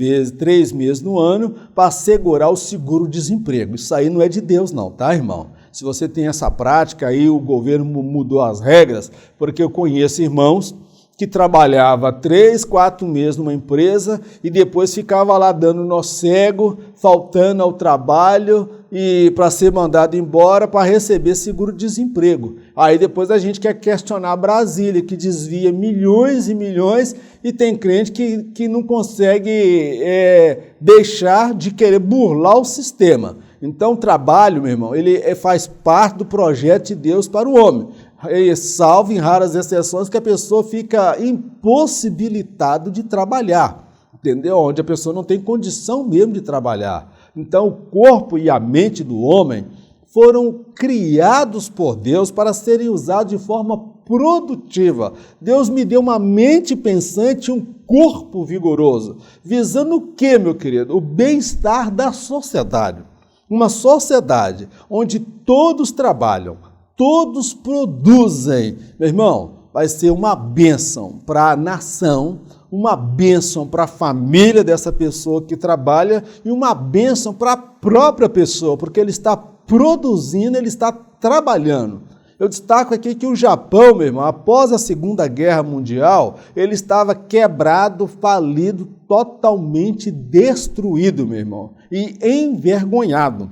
meses no ano para assegurar o seguro-desemprego. Isso aí não é de Deus não, tá, irmão? Se você tem essa prática aí, o governo mudou as regras, porque eu conheço irmãos que trabalhava 3, 4 meses numa empresa e depois ficava lá dando nó cego, faltando ao trabalho e para ser mandado embora para receber seguro-desemprego. Aí depois a gente quer questionar Brasília, que desvia milhões e milhões, e tem crente que não consegue deixar de querer burlar o sistema. Então o trabalho, meu irmão, ele faz parte do projeto de Deus para o homem. Salvo em raras exceções que a pessoa fica impossibilitado de trabalhar, entendeu? Onde a pessoa não tem condição mesmo de trabalhar. Então o corpo e a mente do homem foram criados por Deus para serem usados de forma produtiva. Deus me deu uma mente pensante e um corpo vigoroso, visando o quê, meu querido? O bem-estar da sociedade. Uma sociedade onde todos trabalham, todos produzem, meu irmão, vai ser uma bênção para a nação, uma bênção para a família dessa pessoa que trabalha e uma bênção para a própria pessoa, porque ele está produzindo, ele está trabalhando. Eu destaco aqui que o Japão, meu irmão, após a Segunda Guerra Mundial, ele estava quebrado, falido, totalmente destruído, meu irmão, e envergonhado.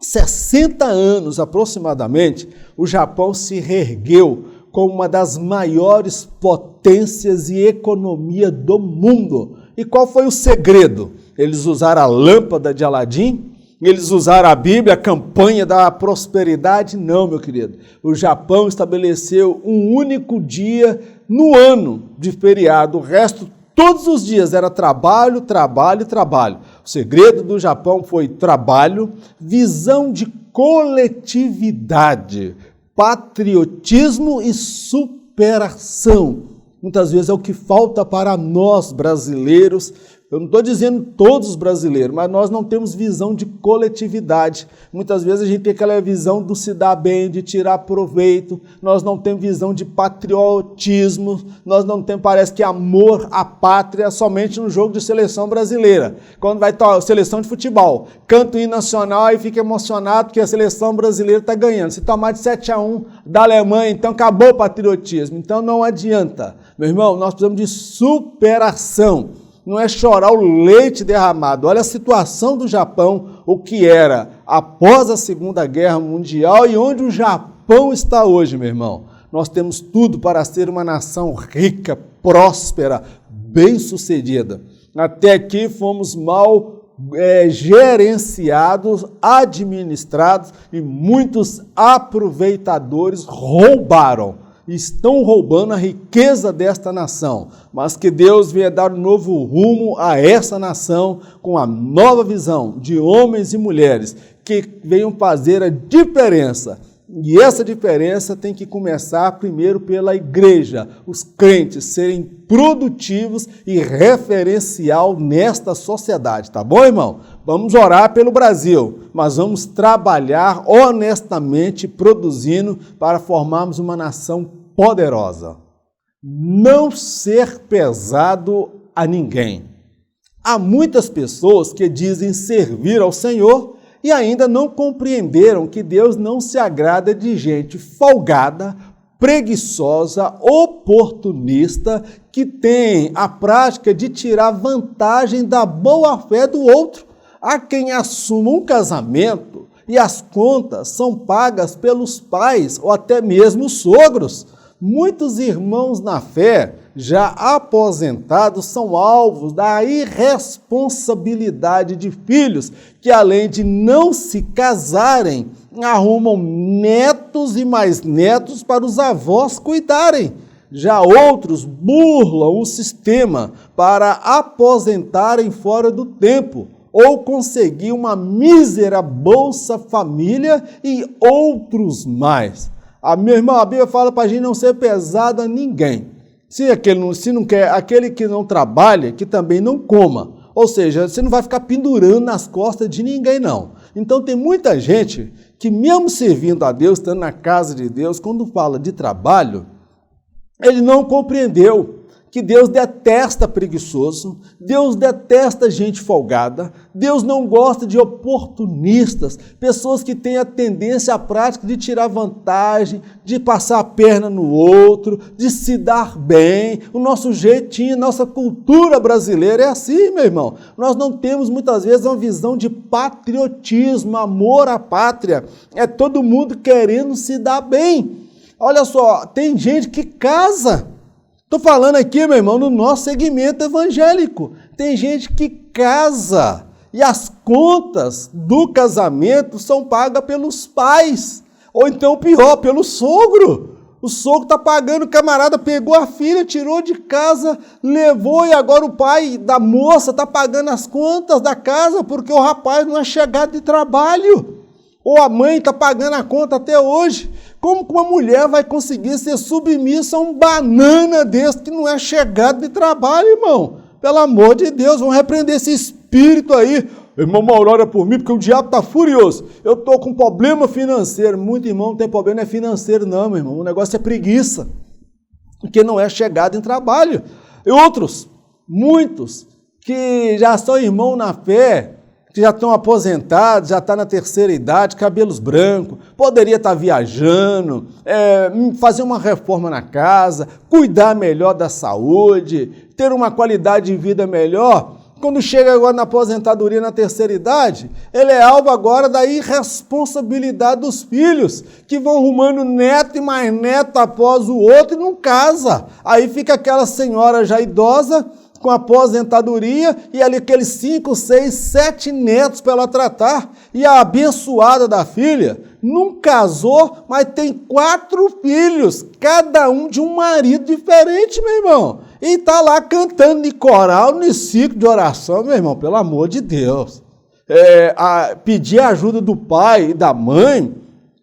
60 anos aproximadamente, o Japão se reergueu como uma das maiores potências e economia do mundo. E qual foi o segredo? Eles usaram a lâmpada de Aladim? Eles usaram a Bíblia, a campanha da prosperidade? Não, meu querido. O Japão estabeleceu um único dia no ano de feriado. O resto, todos os dias, era trabalho, trabalho, trabalho. O segredo do Japão foi trabalho, visão de coletividade, patriotismo e superação. Muitas vezes é o que falta para nós brasileiros. Eu não estou dizendo todos os brasileiros, mas nós não temos visão de coletividade. Muitas vezes a gente tem aquela visão do se dar bem, de tirar proveito. Nós não temos visão de patriotismo. Nós não temos, parece que, amor à pátria somente no jogo de seleção brasileira. Quando vai estar seleção de futebol, canta o hino nacional e fica emocionado porque a seleção brasileira está ganhando. Se tomar de 7-1 da Alemanha, então acabou o patriotismo. Então não adianta. Meu irmão, nós precisamos de superação. Não é chorar o leite derramado. Olha a situação do Japão, o que era após a Segunda Guerra Mundial e onde o Japão está hoje, meu irmão. Nós temos tudo para ser uma nação rica, próspera, bem-sucedida. Até aqui fomos mal gerenciados, administrados e muitos aproveitadores roubaram. Estão roubando a riqueza desta nação, mas que Deus venha dar um novo rumo a essa nação com a nova visão de homens e mulheres que venham fazer a diferença. E essa diferença tem que começar primeiro pela igreja, os crentes serem produtivos e referencial nesta sociedade, tá bom, irmão? Vamos orar pelo Brasil, mas vamos trabalhar honestamente, produzindo para formarmos uma nação poderosa. Não ser pesado a ninguém. Há muitas pessoas que dizem servir ao Senhor e ainda não compreenderam que Deus não se agrada de gente folgada, preguiçosa, oportunista, que tem a prática de tirar vantagem da boa-fé do outro. Há quem assuma um casamento e as contas são pagas pelos pais ou até mesmo os sogros. Muitos irmãos na fé, já aposentados, são alvos da irresponsabilidade de filhos que, além de não se casarem, arrumam netos e mais netos para os avós cuidarem. Já outros burlam o sistema para aposentarem fora do tempo ou conseguir uma mísera Bolsa Família e outros mais. A minha irmã, a Bíblia fala para a gente não ser pesado a ninguém. Se não quer, aquele que não trabalha, que também não coma. Ou seja, você não vai ficar pendurando nas costas de ninguém, não. Então tem muita gente que mesmo servindo a Deus, estando na casa de Deus, quando fala de trabalho, ele não compreendeu que Deus detesta preguiçoso, Deus detesta gente folgada, Deus não gosta de oportunistas, pessoas que têm a tendência à prática de tirar vantagem, de passar a perna no outro, de se dar bem. O nosso jeitinho, nossa cultura brasileira é assim, meu irmão. Nós não temos muitas vezes uma visão de patriotismo, amor à pátria. É todo mundo querendo se dar bem. Olha só, tem gente que casa. Estou falando aqui, meu irmão, no nosso segmento evangélico. Tem gente que casa e as contas do casamento são pagas pelos pais. Ou então, pior, pelo sogro. O sogro está pagando, o camarada pegou a filha, tirou de casa, levou e agora o pai da moça está pagando as contas da casa porque o rapaz não é chegado de trabalho. Ou a mãe está pagando a conta até hoje. Como que uma mulher vai conseguir ser submissa a um banana desse que não é chegado de trabalho, irmão? Pelo amor de Deus, vamos repreender esse espírito aí. Irmão Mauro, ora por mim, porque o diabo está furioso. Eu estou com problema financeiro. Muito irmão não tem problema, não é financeiro não, meu irmão. O negócio é preguiça, porque não é chegado em trabalho. E outros, muitos, que já são irmão na fé, que já estão aposentados, já está na terceira idade, cabelos brancos, poderia estar viajando, fazer uma reforma na casa, cuidar melhor da saúde, ter uma qualidade de vida melhor. Quando chega agora na aposentadoria na terceira idade, ele é alvo agora da irresponsabilidade dos filhos, que vão arrumando neto e mais neto após o outro e não casa. Aí fica aquela senhora já idosa, com aposentadoria, e ali aqueles 5, 6, 7 netos para ela tratar, e a abençoada da filha não casou, mas tem 4 filhos, cada um de um marido diferente, meu irmão, e está lá cantando de coral, no ciclo de oração, meu irmão, pelo amor de Deus. Pedir a ajuda do pai e da mãe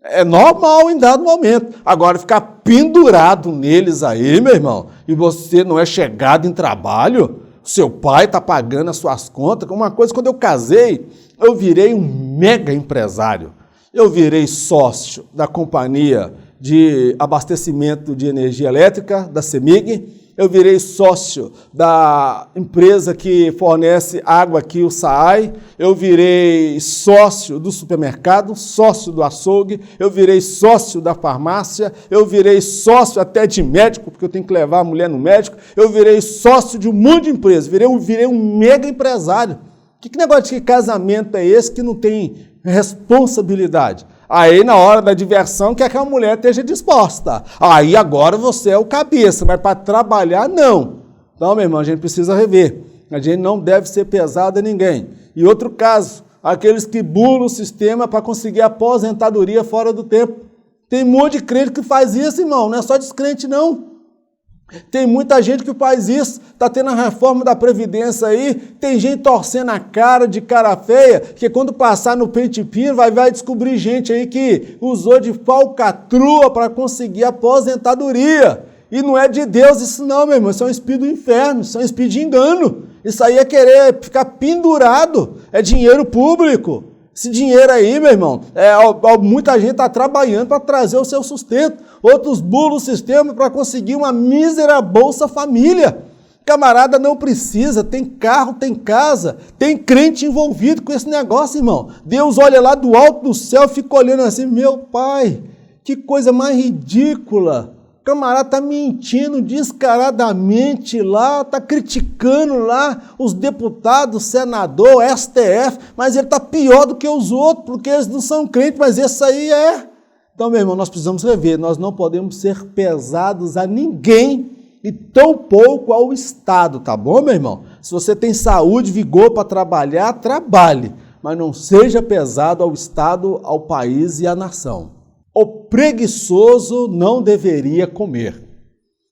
é normal em dado momento. Agora, ficar pendurado neles aí, meu irmão, e você não é chegado em trabalho, seu pai está pagando as suas contas. Uma coisa, quando eu casei, eu virei um mega empresário. Eu virei sócio da companhia de abastecimento de energia elétrica, da CEMIG. Eu virei sócio da empresa que fornece água aqui, o SAAI. Eu virei sócio do supermercado, sócio do açougue. Eu virei sócio da farmácia. Eu virei sócio até de médico, porque eu tenho que levar a mulher no médico. Eu virei sócio de um monte de empresa. Virei um mega empresário. Que negócio de casamento é esse que não tem responsabilidade? Aí, na hora da diversão, quer que a mulher esteja disposta. Aí, agora você é o cabeça, mas para trabalhar, não. Então, meu irmão, a gente precisa rever. A gente não deve ser pesado a ninguém. E outro caso, aqueles que burlam o sistema para conseguir aposentadoria fora do tempo. Tem um monte de crente que faz isso, irmão. Não é só descrente, não. Tem muita gente que faz isso, está tendo a reforma da Previdência aí, tem gente torcendo a cara de cara feia, que quando passar no pente fino vai descobrir gente aí que usou de falcatrua para conseguir aposentadoria. E não é de Deus isso não, meu irmão, isso é um espírito do inferno, isso é um espírito de engano. Isso aí é querer ficar pendurado, é dinheiro público. Esse dinheiro aí, meu irmão, muita gente está trabalhando para trazer o seu sustento. Outros burlam o sistema para conseguir uma mísera Bolsa Família. Camarada não precisa, tem carro, tem casa, tem crente envolvido com esse negócio, irmão. Deus olha lá do alto do céu e fica olhando assim, meu pai, que coisa mais ridícula. O camarada está mentindo descaradamente lá, está criticando lá os deputados, senador, STF, mas ele está pior do que os outros, porque eles não são crentes, mas esse aí é. Então, meu irmão, nós precisamos rever, nós não podemos ser pesados a ninguém e tão pouco ao Estado, tá bom, meu irmão? Se você tem saúde, vigor para trabalhar, trabalhe, mas não seja pesado ao Estado, ao país e à nação. O preguiçoso não deveria comer.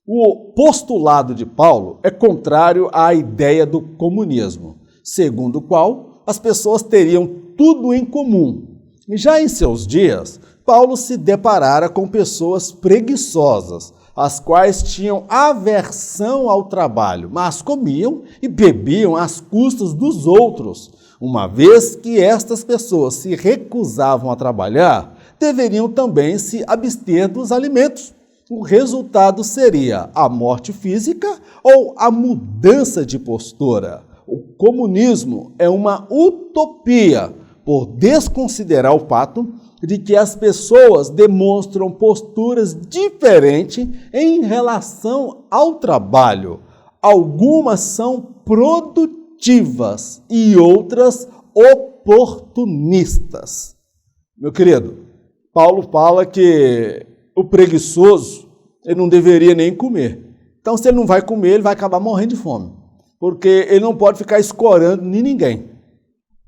O postulado de Paulo é contrário à ideia do comunismo, segundo o qual as pessoas teriam tudo em comum. Já em seus dias, Paulo se deparara com pessoas preguiçosas, as quais tinham aversão ao trabalho, mas comiam e bebiam às custas dos outros. Uma vez que estas pessoas se recusavam a trabalhar, deveriam também se abster dos alimentos. O resultado seria a morte física ou a mudança de postura. O comunismo é uma utopia por desconsiderar o fato de que as pessoas demonstram posturas diferentes em relação ao trabalho. Algumas são produtivas e outras oportunistas. Meu querido, Paulo fala que o preguiçoso ele não deveria nem comer. Então, se ele não vai comer, ele vai acabar morrendo de fome. Porque ele não pode ficar escorando nem ninguém.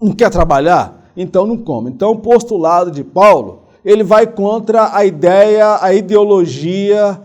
Não quer trabalhar? Então não come. Então o postulado de Paulo, ele vai contra a ideologia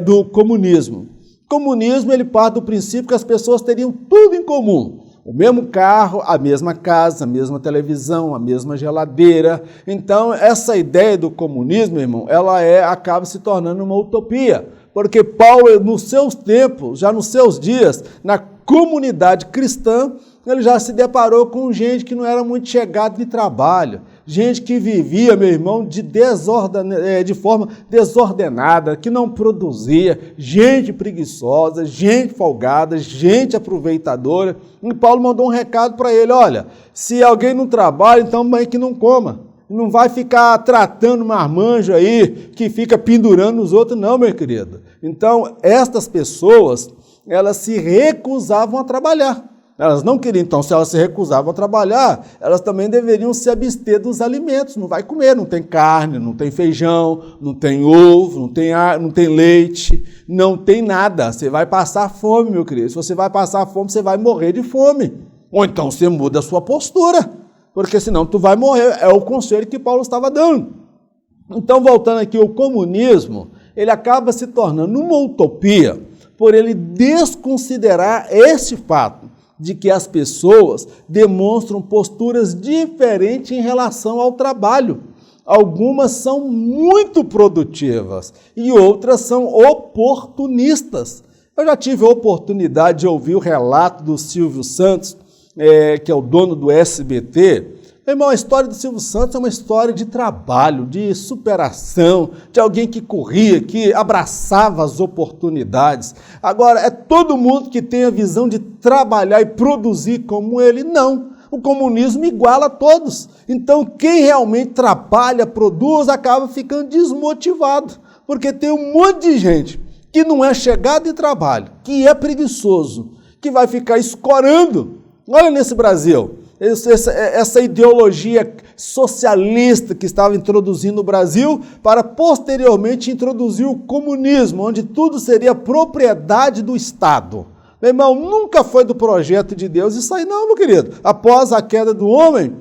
do comunismo. O comunismo, ele parte do princípio que as pessoas teriam tudo em comum. O mesmo carro, a mesma casa, a mesma televisão, a mesma geladeira. Então, essa ideia do comunismo, irmão, ela acaba se tornando uma utopia. Porque Paulo, nos seus tempos, já nos seus dias, na comunidade cristã, ele já se deparou com gente que não era muito chegada de trabalho, gente que vivia, meu irmão, de forma desordenada, que não produzia, gente preguiçosa, gente folgada, gente aproveitadora. E Paulo mandou um recado para ele, olha, se alguém não trabalha, então mãe que não coma. Não vai ficar tratando marmanjo aí, que fica pendurando os outros, não, meu querido. Então, estas pessoas, elas se recusavam a trabalhar. Elas não queriam, então, se elas se recusavam a trabalhar, elas também deveriam se abster dos alimentos. Não vai comer, não tem carne, não tem feijão, não tem ovo, não tem leite, não tem nada. Você vai passar fome, meu querido. Se você vai passar fome, você vai morrer de fome. Ou então você muda a sua postura, porque senão tu vai morrer. É o conselho que Paulo estava dando. Então, voltando aqui, o comunismo, ele acaba se tornando uma utopia por ele desconsiderar esse fato de que as pessoas demonstram posturas diferentes em relação ao trabalho. Algumas são muito produtivas e outras são oportunistas. Eu já tive a oportunidade de ouvir o relato do Silvio Santos, que é o dono do SBT. Meu irmão, a história do Silvio Santos é uma história de trabalho, de superação, de alguém que corria, que abraçava as oportunidades. Agora, é todo mundo que tem a visão de trabalhar e produzir como ele? Não. O comunismo iguala a todos. Então, quem realmente trabalha, produz, acaba ficando desmotivado. Porque tem um monte de gente que não é chegado de trabalho, que é preguiçoso, que vai ficar escorando. Olha nesse Brasil. Essa ideologia socialista que estava introduzindo no Brasil para posteriormente introduzir o comunismo, onde tudo seria propriedade do Estado. Meu irmão, nunca foi do projeto de Deus isso aí não, meu querido. Após a queda do homem,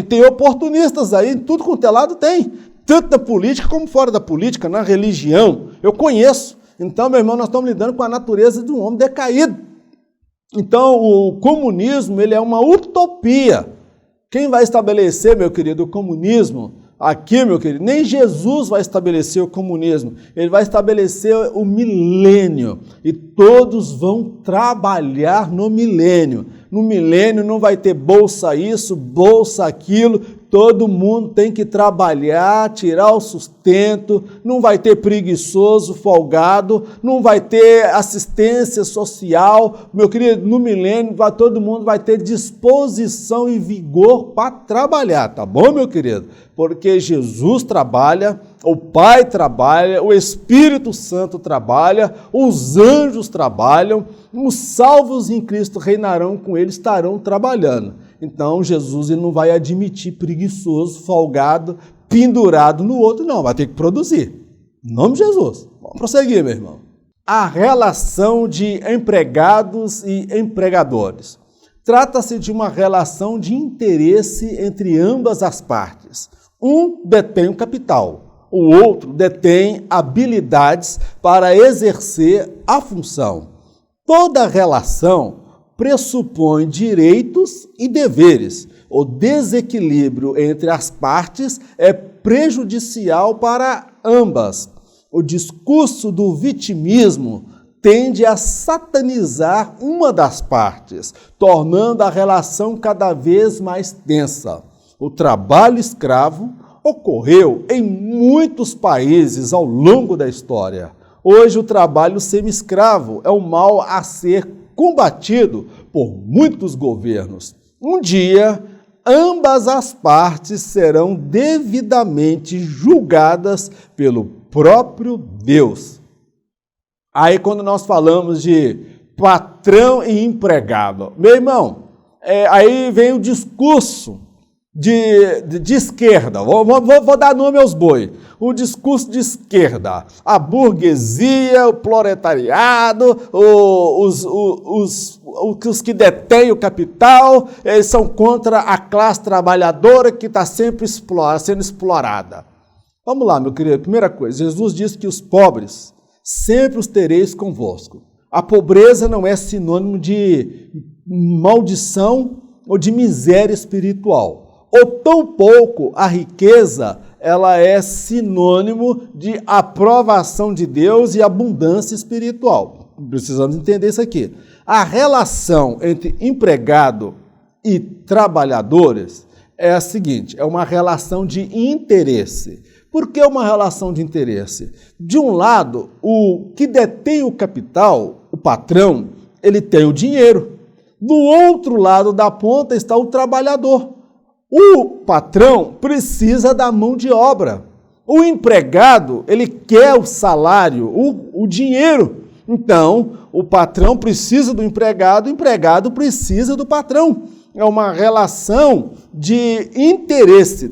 tem oportunistas aí, em tudo quanto é lado tem. Tanto na política como fora da política, na religião. Eu conheço. Então, meu irmão, nós estamos lidando com a natureza de um homem decaído. Então, o comunismo, ele é uma utopia. Quem vai estabelecer, meu querido, o comunismo? Aqui, meu querido, nem Jesus vai estabelecer o comunismo. Ele vai estabelecer o milênio. E todos vão trabalhar no milênio. No milênio não vai ter bolsa isso, bolsa aquilo. Todo mundo tem que trabalhar, tirar o sustento, não vai ter preguiçoso, folgado, não vai ter assistência social. Meu querido, no milênio todo mundo vai ter disposição e vigor para trabalhar, tá bom, meu querido? Porque Jesus trabalha, o Pai trabalha, o Espírito Santo trabalha, os anjos trabalham, os salvos em Cristo reinarão com ele, estarão trabalhando. Então, Jesus ele não vai admitir preguiçoso, folgado, pendurado no outro, não, vai ter que produzir. Em nome de Jesus. Vamos prosseguir, meu irmão. A relação de empregados e empregadores. Trata-se de uma relação de interesse entre ambas as partes. Um detém o capital, o outro detém habilidades para exercer a função. Toda relação pressupõe direitos e deveres. O desequilíbrio entre as partes é prejudicial para ambas. O discurso do vitimismo tende a satanizar uma das partes, tornando a relação cada vez mais tensa. O trabalho escravo ocorreu em muitos países ao longo da história. Hoje, o trabalho semi-escravo é um mal a ser combatido por muitos governos. Um dia, ambas as partes serão devidamente julgadas pelo próprio Deus. Aí, quando nós falamos de patrão e empregado, meu irmão, aí vem o discurso de esquerda, vou dar nome aos boi, o discurso de esquerda, a burguesia, o proletariado, os que detêm o capital, eles são contra a classe trabalhadora que está sempre sendo explorada. Vamos lá, meu querido, primeira coisa, Jesus disse que os pobres sempre os tereis convosco. A pobreza não é sinônimo de maldição ou de miséria espiritual. Ou tampouco a riqueza, ela é sinônimo de aprovação de Deus e abundância espiritual. Precisamos entender isso aqui. A relação entre empregado e trabalhadores é a seguinte, é uma relação de interesse. Por que uma relação de interesse? De um lado, o que detém o capital, o patrão, ele tem o dinheiro. Do outro lado da ponta está o trabalhador. O patrão precisa da mão de obra. O empregado, ele quer o salário, o dinheiro. Então, o patrão precisa do empregado, o empregado precisa do patrão. É uma relação de interesse.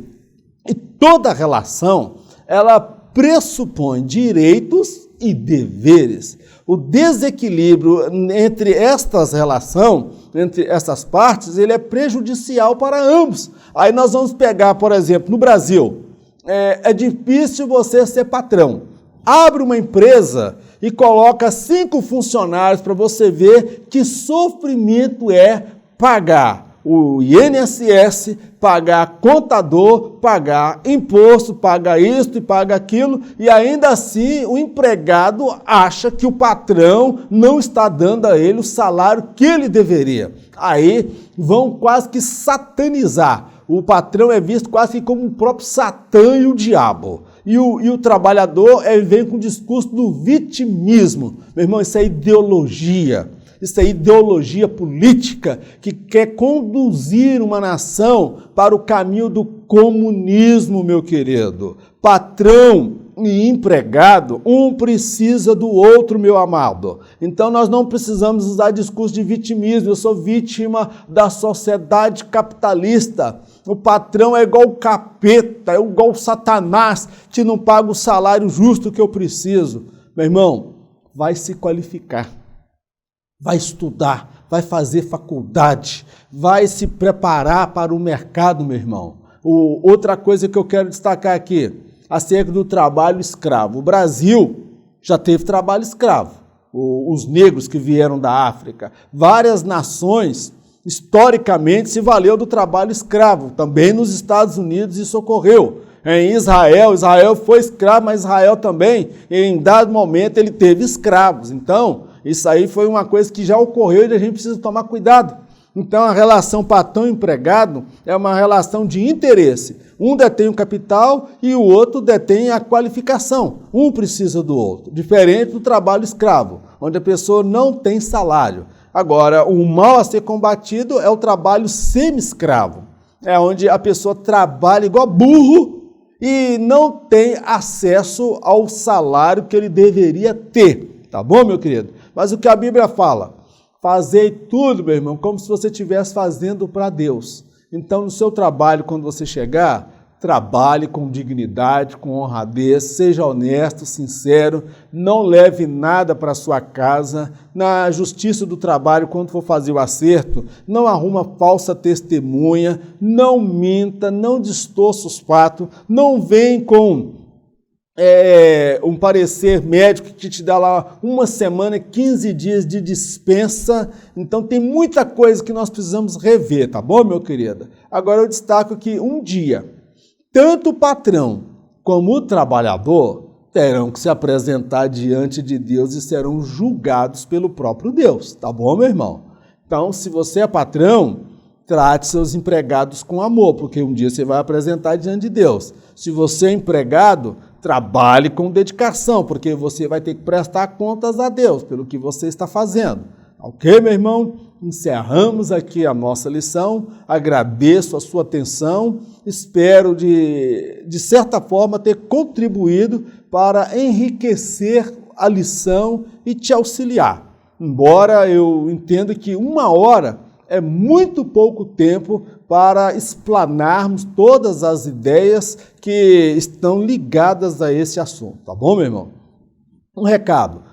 E toda relação, ela pressupõe direitos e deveres. O desequilíbrio entre estas relações, entre essas partes, ele é prejudicial para ambos. Aí nós vamos pegar, por exemplo, no Brasil, é difícil você ser patrão. Abre uma empresa e coloca 5 funcionários para você ver que sofrimento é pagar o INSS, pagar contador, pagar imposto, pagar isso e pagar aquilo, e ainda assim o empregado acha que o patrão não está dando a ele o salário que ele deveria. Aí vão quase que satanizar. O patrão é visto quase que como o próprio Satã e o diabo. E o trabalhador vem com o discurso do vitimismo. Meu irmão, isso é ideologia. Isso é ideologia política que quer conduzir uma nação para o caminho do comunismo, meu querido. Patrão e empregado, um precisa do outro, meu amado. Então nós não precisamos usar discurso de vitimismo. Eu sou vítima da sociedade capitalista. O patrão é igual o capeta, é igual o Satanás, que não paga o salário justo que eu preciso. Meu irmão, vai se qualificar. Vai estudar, vai fazer faculdade, vai se preparar para o mercado, meu irmão. Outra coisa que eu quero destacar aqui, acerca do trabalho escravo. O Brasil já teve trabalho escravo. Os negros que vieram da África. Várias nações, historicamente, se valeu do trabalho escravo. Também nos Estados Unidos isso ocorreu. Em Israel foi escravo, mas Israel também, em dado momento, ele teve escravos. Então, isso aí foi uma coisa que já ocorreu e a gente precisa tomar cuidado. Então, a relação patrão e empregado é uma relação de interesse. Um detém o capital e o outro detém a qualificação. Um precisa do outro. Diferente do trabalho escravo, onde a pessoa não tem salário. Agora, o mal a ser combatido é o trabalho semi-escravo. É onde a pessoa trabalha igual burro e não tem acesso ao salário que ele deveria ter. Tá bom, meu querido? Mas o que a Bíblia fala? Fazei tudo, meu irmão, como se você estivesse fazendo para Deus. Então, no seu trabalho, quando você chegar, trabalhe com dignidade, com honradez, seja honesto, sincero, não leve nada para sua casa. Na justiça do trabalho, quando for fazer o acerto, não arruma falsa testemunha, não minta, não distorça os fatos, não vem com um parecer médico que te dá lá 1 semana, 15 dias de dispensa. Então tem muita coisa que nós precisamos rever, tá bom, meu querido? Agora eu destaco que um dia, tanto o patrão como o trabalhador terão que se apresentar diante de Deus e serão julgados pelo próprio Deus, tá bom, meu irmão? Então, se você é patrão, trate seus empregados com amor, porque um dia você vai apresentar diante de Deus. Se você é empregado, trabalhe com dedicação, porque você vai ter que prestar contas a Deus pelo que você está fazendo. Ok, meu irmão? Encerramos aqui a nossa lição. Agradeço a sua atenção. Espero, de certa forma, ter contribuído para enriquecer a lição e te auxiliar. Embora eu entenda que 1 hora é muito pouco tempo para explanarmos todas as ideias que estão ligadas a esse assunto, tá bom, meu irmão? Um recado,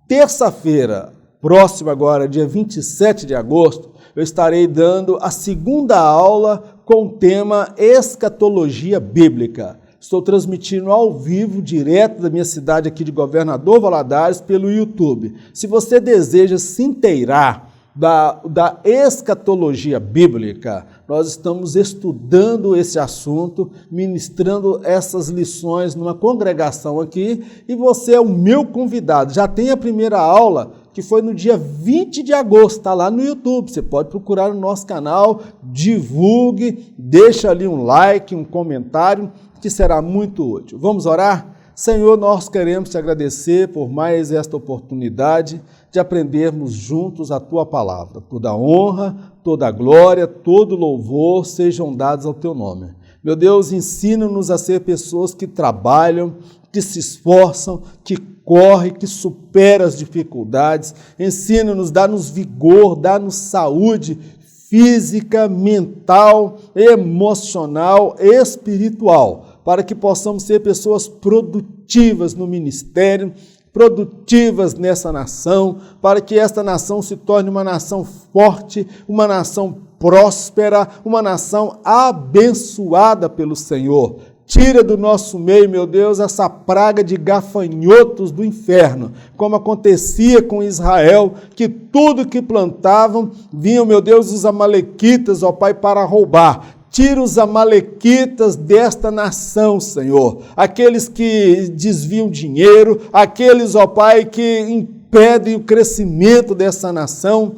terça-feira, próxima agora, dia 27 de agosto, eu estarei dando a 2ª aula com o tema Escatologia Bíblica. Estou transmitindo ao vivo, direto da minha cidade aqui de Governador Valadares, pelo YouTube. Se você deseja se inteirar da escatologia bíblica, nós estamos estudando esse assunto, ministrando essas lições numa congregação aqui, e você é o meu convidado. Já tem a primeira aula, que foi no dia 20 de agosto, está lá no YouTube. Você pode procurar no nosso canal, divulgue, deixa ali um like, um comentário, que será muito útil. Vamos orar? Senhor, nós queremos te agradecer por mais esta oportunidade de aprendermos juntos a Tua palavra. Toda honra, toda glória, todo louvor sejam dados ao Teu nome. Meu Deus, ensina-nos a ser pessoas que trabalham, que se esforçam, que correm, que superam as dificuldades. Ensina-nos, dá-nos vigor, dá-nos saúde física, mental, emocional, espiritual, para que possamos ser pessoas produtivas no ministério, produtivas nessa nação, para que esta nação se torne uma nação forte, uma nação próspera, uma nação abençoada pelo Senhor. Tira do nosso meio, meu Deus, essa praga de gafanhotos do inferno, como acontecia com Israel, que tudo que plantavam, vinham, meu Deus, os amalequitas, ó Pai, para roubar. Tira os amalequitas desta nação, Senhor, aqueles que desviam dinheiro, aqueles, ó Pai, que impedem o crescimento dessa nação.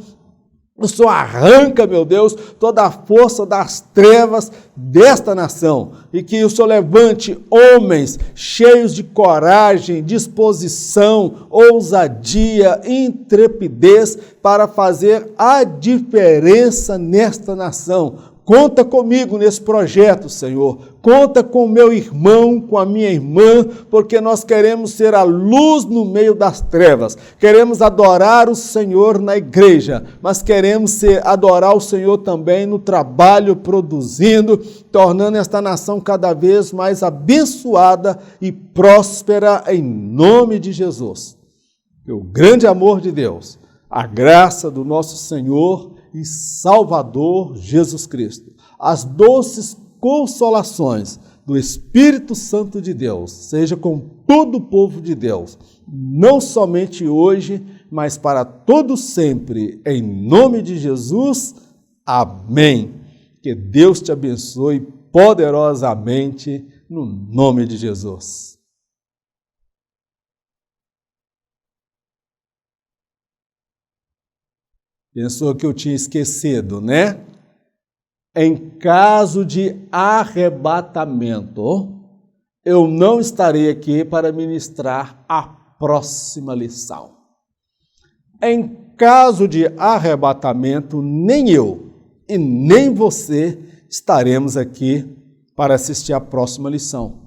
O Senhor arranca, meu Deus, toda a força das trevas desta nação, e que o Senhor levante homens cheios de coragem, disposição, ousadia, intrepidez para fazer a diferença nesta nação. Conta comigo nesse projeto, Senhor. Conta com o meu irmão, com a minha irmã, porque nós queremos ser a luz no meio das trevas. Queremos adorar o Senhor na igreja, mas queremos adorar o Senhor também no trabalho, produzindo, tornando esta nação cada vez mais abençoada e próspera em nome de Jesus. Que o grande amor de Deus, a graça do nosso Senhor e Salvador Jesus Cristo, as doces consolações do Espírito Santo de Deus, seja com todo o povo de Deus, não somente hoje, mas para todo sempre, em nome de Jesus, amém. Que Deus te abençoe poderosamente, no nome de Jesus. Pensou que eu tinha esquecido, né? Em caso de arrebatamento, eu não estarei aqui para ministrar a próxima lição. Em caso de arrebatamento, nem eu e nem você estaremos aqui para assistir a próxima lição,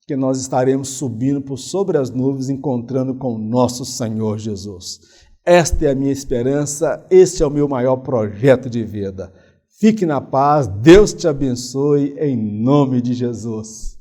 que nós estaremos subindo por sobre as nuvens, encontrando com o nosso Senhor Jesus. Esta é a minha esperança, este é o meu maior projeto de vida. Fique na paz, Deus te abençoe, em nome de Jesus.